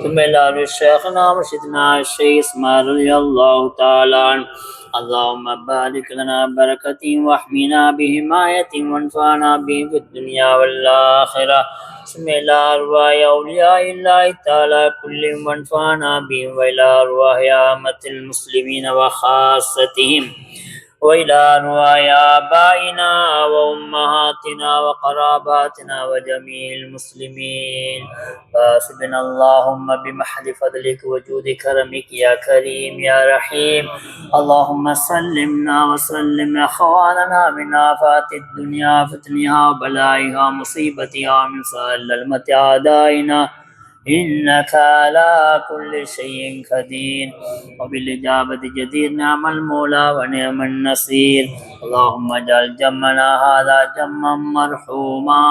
ثم إلى روح شيخنا مرشدنا الشيخ اسماعيل رضي الله تعالى عنه. اللهم بارك لنا بركة واحمنا بحماية وانفعنا به في الدنيا والآخرة. ثم إلى أرواح أولياء الله تعالى كلهم وانفعنا بهم وإلى أرواح عامة المسلمين وخاصتهم وإلى أرواح آبائنا وأمهاتنا وقراباتنا وجميع المسلمين. فاسبنا اللهم بمحض فضلك وجود كرمك يا كريم يا رحيم. اللهم سلمنا وسلم أخواننا من آفات الدنيا فتنها وبلائها مصيبتها من سلمة أعدائنا إنك على كل شيء قدير وبالإجابة جدير. نعم المولى ونعم النصير. اللهم اجعل جمعنا هذا جمعا مرحوما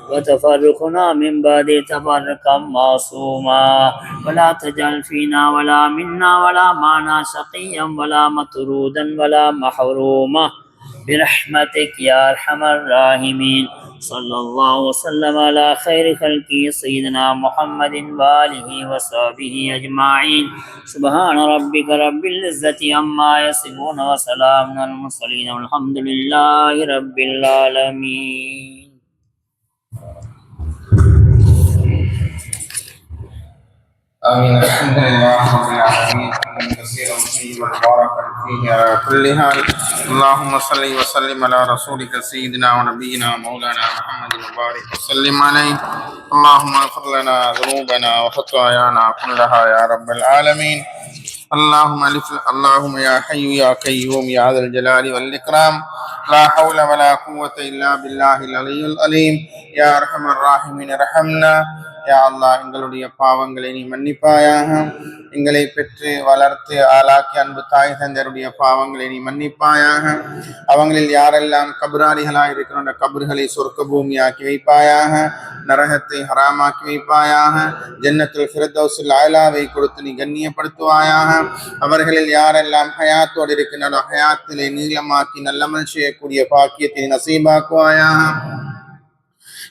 وتفرقنا من بعد تفرقا معصوما، ولا تجعل فينا ولا منا ولا معنا شقيا ولا مطرودا ولا محروما برحمتك يا أرحم الراحمين. صلى الله وسلم على خير خلقه سيدنا محمد وآله وصحبه أجمعين. سبحان ربك رب العزة عما يصفون وسلام على المرسلين والحمد لله رب العالمين. آمين. الحمد لله رب العالمين كثيرا طيبا مباركا فيه على كل حال. اللهم صل وسلم على رسولك سيدنا ونبينا مولانا محمد وبارك وسلم عليه. اللهم اغفر لنا ذنوبنا وخطايانا كلها يا رب العالمين. اللهم يا حي يا قيوم يا ذا الجلال والإكرام، لا حول ولا قوة إلا بالله العلي العليم. يا أرحم الراحمين ارحمنا. யா அல்லாஹ், எங்களுடைய பாவங்களை நீ மன்னிப்பாயாக. எங்களை பெற்று வளர்த்து ஆளாக்கி அன்பு தாய் தந்தையருடைய பாவங்களை நீ மன்னிப்பாயாக. அவங்களில் யாரெல்லாம் கபராளிகளாக இருக்கிற அந்த கபர்களை சொர்க்க பூமியாக்கி வைப்பாயாக. நரகத்தை ஹராமாக்கி வைப்பாயாக. ஜன்னத்துல் ஃபிர்தௌஸுல் ஆலாவை கொடுத்து நீ கண்ணியப்படுத்துவாயாக. அவர்களில் யாரெல்லாம் ஹயாத்தோடு இருக்கின்றன ஹயாத்திலே நீளமாக்கி நல்லமல் செய்யக்கூடிய பாக்கியத்தை நசீபாக்குவாயாக.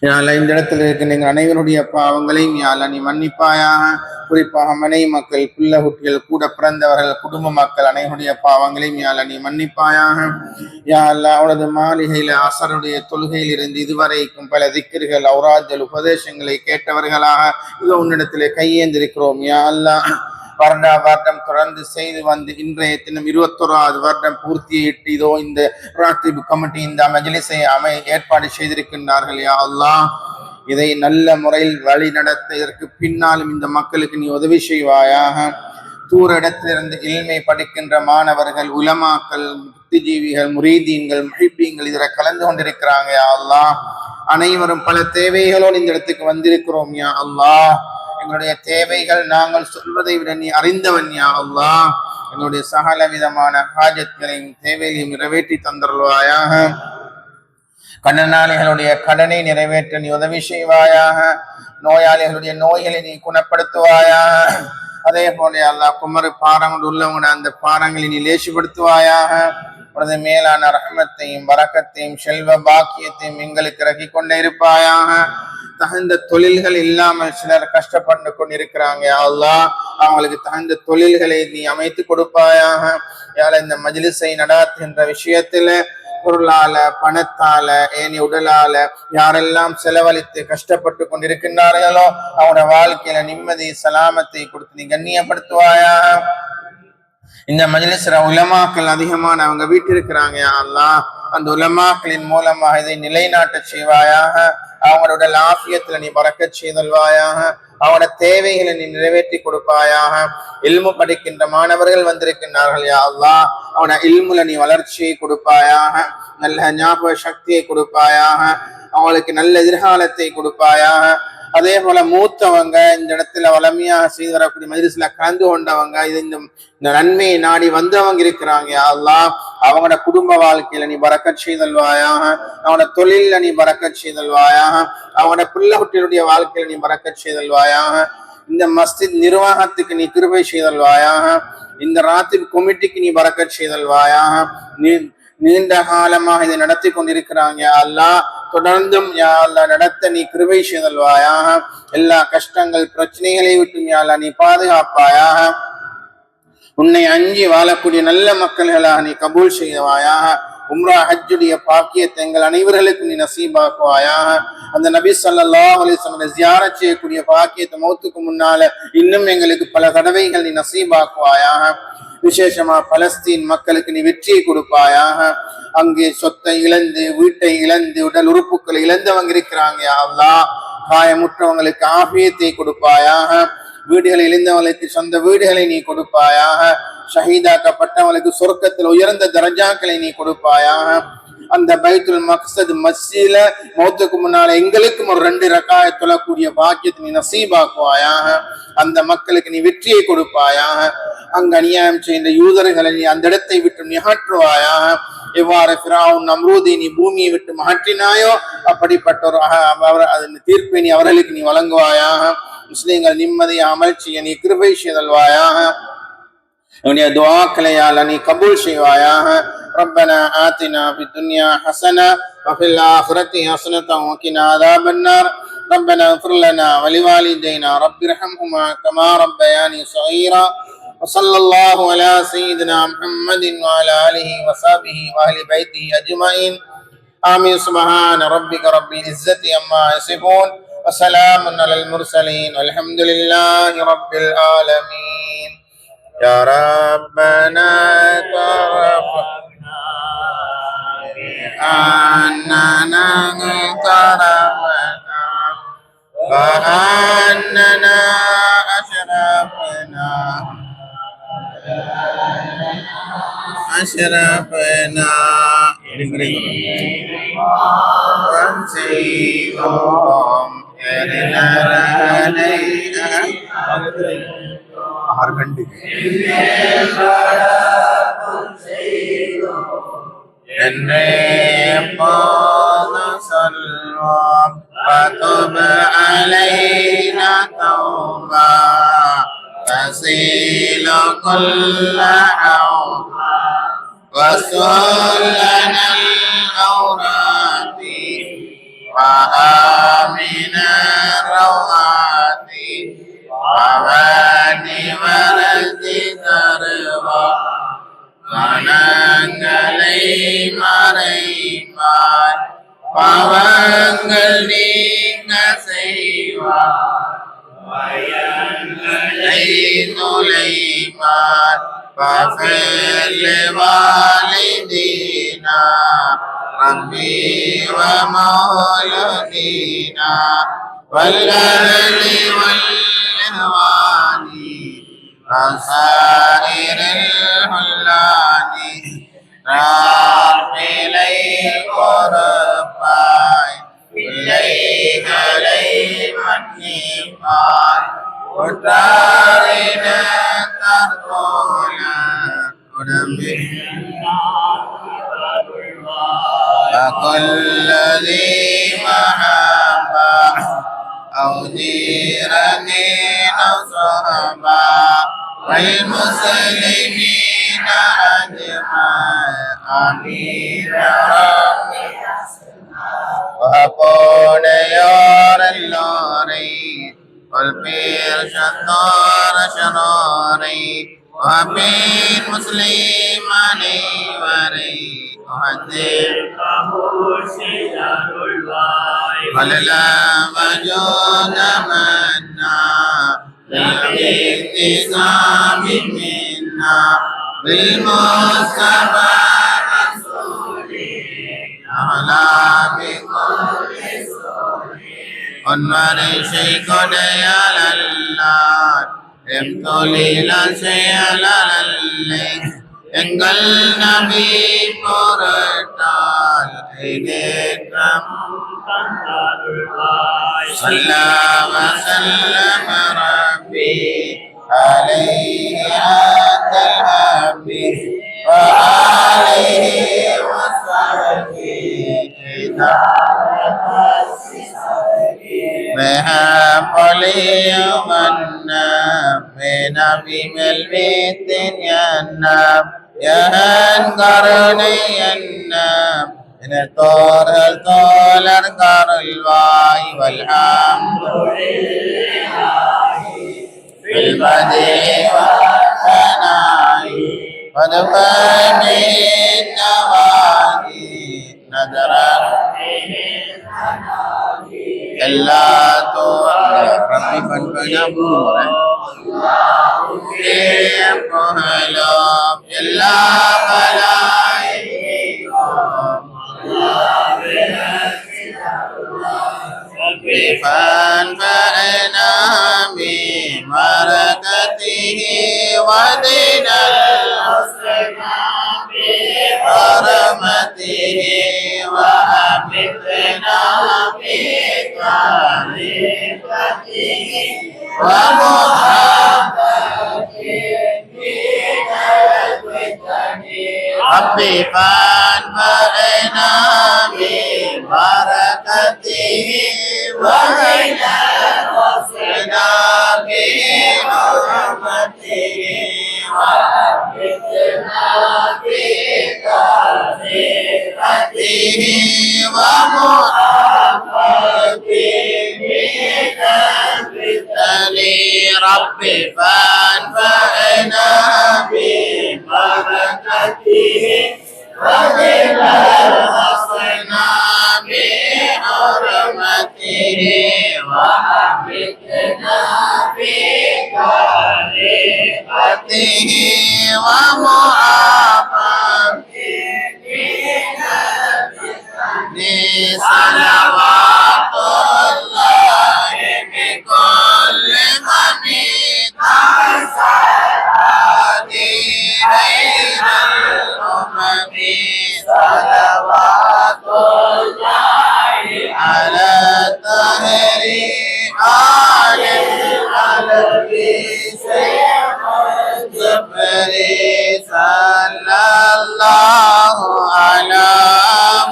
இந்த இடத்தில் இருக்க நீங்கள் அனைவருடைய பாவங்களையும் யாழ் நீ மன்னிப்பாயாக. குறிப்பாக மனை மக்கள், பிள்ளை குட்டிகள், கூட பிறந்தவர்கள், குடும்ப மக்கள் அனைவருடைய பாவங்களையும் யாழ் நீ மன்னிப்பாயாக. யா அல்லாஹ், அவனது மாளிகையில அசருடைய தொழுகையில் இருந்து இதுவரைக்கும் பல திக்ர்கள் ஔராஜல் உபதேசங்களை கேட்டவர்களாக இதோ உன்னிடத்திலே கையேந்திருக்கிறோம். யா அல்லாஹ், வருடம் தொடர்ந்து செய்து வந்து இன்றைய தினம் 21வது வருடம் பூர்த்தியிட்டு இதோ இந்த ராத்திபு கமிட்டி இந்த மஜ்லிஸை ஏற்பாடு செய்திருக்கின்றார்கள். யா அல்லாஹ், இதை நல்ல முறையில் வழி நடத்த இதற்கு பின்னாலும் இந்த மக்களுக்கு நீ உதவி செய்வாயாக. தூர இடத்திலிருந்து இல்மை படிக்கின்ற மாணவர்கள், உலமாக்கள், புத்திஜீவிகள், முரீதீன்கள், முஹிப்பீன்கள் இதில் கலந்து கொண்டிருக்கிறாங்க. யா அல்லாஹ், அனைவரும் பல தேவைகளோடு இந்த இடத்துக்கு வந்திருக்கிறோம். யா அல்லாஹ், எங்களுடைய தேவைகள் நாங்கள் சொல்வதை விட நீ அறிந்தவன். யா அல்லாஹ், எங்களுடைய சகல விதமான ஹாஜத்களையும் தேவைகளையும் நிறைவேற்றி தந்தருள்வாயாக. கடனாளிகளுடைய கடனை நிறைவேற்ற நீ உதவி செய்வாயாக. நோயாளிகளுடைய நோய்களை நீ குணப்படுத்துவாயாக. அதே போல அல்லாஹ், குமரு பாரங்கள் உள்ளவங்க அந்த பாரங்களை நீ லேசுபடுத்துவாயாக. உனது மேலான ரஹ்மத்தையும் பரக்கத்தையும் செல்வ பாக்கியத்தையும் எங்களுக்கு இறக்கி கொண்டே இருப்பாயாக. தகுந்த தொழில்கள் இல்லாமல் சிலர் கஷ்டப்பட்டு கொண்டிருக்கிறாங்க. யா அல்லாஹ், அவங்களுக்கு தகுந்த தொழில்களை நீ அமைத்து கொடுப்பாயாக. யாழ், இந்த மஜ்லிஸை நடாத்துகின்ற விஷயத்துல பொருளால, பணத்தால, ஏனி உடலால யாரெல்லாம் செலவழித்து கஷ்டப்பட்டு கொண்டிருக்கின்றார்களோ அவனோட வாழ்க்கையில நிம்மதி சலாமத்தை கொடுத்து நீ கண்ணியப்படுத்துவாயாக. இந்த மஜ்லிஸ்ல உலமாக்கள் அதிகமான அவங்க வீட்டிருக்கிறாங்க. யா அல்லாஹ், அந்த உலமாக்களின் மூலமாக இதை நிலைநாட்ட செய்வாயாக. அவங்களோட ஆஃபியத்துல நீ பறக்கச் செய்தல்வாயாக. அவனோட தேவைகளை நீ நிறைவேற்றி கொடுப்பாயாக. இல்மு படிக்கின்ற மாணவர்கள் வந்திருக்கின்றார்கள். யா அல்லாஹ், அவன இல்முல நீ வளர்ச்சியை கொடுப்பாயாக. நல்ல ஞாபக சக்தியை கொடுப்பாயாக. அவங்களுக்கு நல்ல எதிர்காலத்தை கொடுப்பாயாக. அதே போல மூத்தவங்க இந்த இடத்துல வளமையாக செய்து வரக்கூடிய மஜ்லிஸ்ல கலந்து கொண்டவங்க இந்த நன்மையை நாடி வந்தவங்க இருக்கிறாங்க. யா அல்லாஹ், அவங்களோட குடும்ப வாழ்க்கையில நீ பறக்கச் செய்தல்வாயாக. அவனோட தொழில நீ பறக்கச் செய்தல்வாயாக. அவனோட பிள்ளை குட்டிகளுடைய வாழ்க்கையில நீ பறக்கச் செய்தல்வாயாக. இந்த மஸ்ஜித் நிர்வாகத்துக்கு நீ கிருபை செய்தல்வாயாக. இந்த ராத்திப் கமிட்டிக்கு நீ பறக்கச் செய்தல்வாயாக. நீண்ட காலமாக இதை நடத்தி கொண்டிருக்கிறாங்க. யா அல்லாஹ், தொடர்ந்தும் யா அல்லாஹ் நடத்த நீ கிருபை செய்தல்வாயாக. எல்லா கஷ்டங்கள் பிரச்சனைகளை விட்டு யா அல்லாஹ் நீ பாதுகாப்பாயாக. உன்னை அஞ்சி வாழக்கூடிய நல்ல மக்கள்களாக நீ கபூல் செய்வாயாக. உம்ரா ஹஜ்ஜுடைய பாக்கியத்தை எங்கள் அனைவர்களுக்கு நீ நசீபாக்குவாயாக. அந்த நபி ஸல்லல்லாஹு அலைஹி வஸல்லம் ஜியாரத் செய்யக்கூடிய பாக்கியத்தை மௌத்துக்கு முன்னால இன்னும் எங்களுக்கு பல தடவைகள் நீ நசீபாக்குவாயாக. விசேஷமா பலஸ்தீன் மக்களுக்கு நீ வெற்றியை கொடுப்பாயாக. அங்கே சொத்தை இழந்து, வீட்டை இழந்து, உடல் உறுப்புகளை இழந்தவங்க இருக்கிறாங்க யா அல்லாஹ். காயமுற்றவங்களுக்கு ஆபியத்தை கொடுப்பாயாக. வீடுகளை இழந்தவங்களுக்கு சொந்த வீடுகளை நீ கொடுப்பாயாக. ஷஹீதாக்கப்பட்டவங்களுக்கு சொர்க்கத்தில் உயர்ந்த தரஜாக்களை நீ கொடுப்பாயாக. அந்த பைத்துல் மக்சத் மஸ்ஜில மௌத்துக்கு முன்னால எங்களுக்கும் ஒரு 2 ரக்காயத் தொழக்கூடிய பாக்கியத்தை நீ நசீபாக்குவாயாக. அந்த மக்களுக்கு நீ வெற்றியை கொடுப்பாயாக. அங்கு அநியாயம் செய்த யூதர்களை நீ அந்த இடத்தை விட்டு நீ அகற்றுவாயாக. எவ்வாறு ஃபிரௌன் நம்ரூதை நீ பூமியை விட்டு மாற்றினாயோ அப்படிப்பட்ட ஒரு தீர்ப்பை நீ அவர்களுக்கு நீ வழங்குவாயாக. முஸ்லிம்கள் நிம்மதியை அமல் செய்ய நீ கிருபை செய்தல்வாயாக. உன்னுடைய துஆக்களை யாழ்லா நீ கபூல் செய்வாயாக. ربنا آتنا في الدنيا حسنة وفي الآخرة حسنة وقنا عذاب النار. ربنا اغفر لنا ولوالدينا رب ارحمهما كما ربياني صغيرا. وصلى الله على سيدنا محمد وعلى آله وصحبه وأهل بيته أجمعين. آمين. سبحان ربك رب العزة عما يصفون وسلام على المرسلين والحمد لله رب العالمين. يا ربنا ترفعنا بأننا اقتربنا وأننا أشرفنا وانسيهم وتب علينا توبة تسيل كل عوض وسلنا الأوراد وآمن الروعات ووادي ورد تروى வனங்களை மறைவார் பவங்கள் நீங்க செய்வார் வயங்களை நுழைவார் பஃபல் வாலிதீனா ரப்பி வ மௌலதீனா வல்லஹலி வல்ஹவானி وسائر الحلان رافلي قرباي إليك لي منيفاي وتارنا ترقونا ونبي وكل ذي محبة أو ديرني نصحبا والمسلمين أجمعين آمين يا رب وأقول يا اللوري والبير شطار شراري وبين مسلم علي وري وهدي وللا وجود منا بالانتساب منا بالمصطفى رسولنا على بكل أنور شيخنا يا الله ابتلي لا شيء لا لله எங்கள் நபி பொருட்டால் இதேற்றம் ஸல்லல்லாஹு வஸல்லம் ரப்பி அலைஹி ஆத்தல் ஹபி வ ஆலிஹி வஸஹபிஹி மஹபலியமன்னா நபி மல்வித்தின் யன்னப் யஹன் கருணையன்னப் இனத்தோர்கள் தோழர் கருள்வாய் வல்ஹம்துலில்லாஹி பில்பதி வஹனாய் வதுபனி நவாகி நதரன் எல்லா தோ ரப்பி பன்பனா பூமர புகழும் எல்லா பலாயிக்கும் فانفعنا ببركته ودنا بحرمته وأمتنا بطريقته ربي فانفعنا ببركته وإلى وصلنا برحمته وأمتنا بطريقته ومعافاته ربي فانفعنا ببركته وبما وصلنا بحرمته وأمتنا بطريقته ومعافاته صلوات الله بكل حميد خير الأمم صلوات الله على طاهر آل النبي سيد الجبري صلى الله على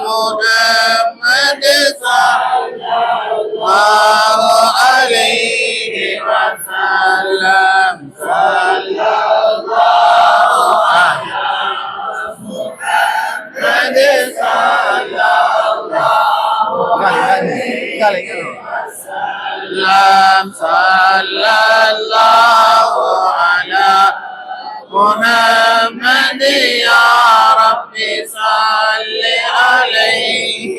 محمد صلى الله عليه وسلم صلى الله على محمد صلى الله عليه وسلم صلى الله على محمد يا ربي صل عليه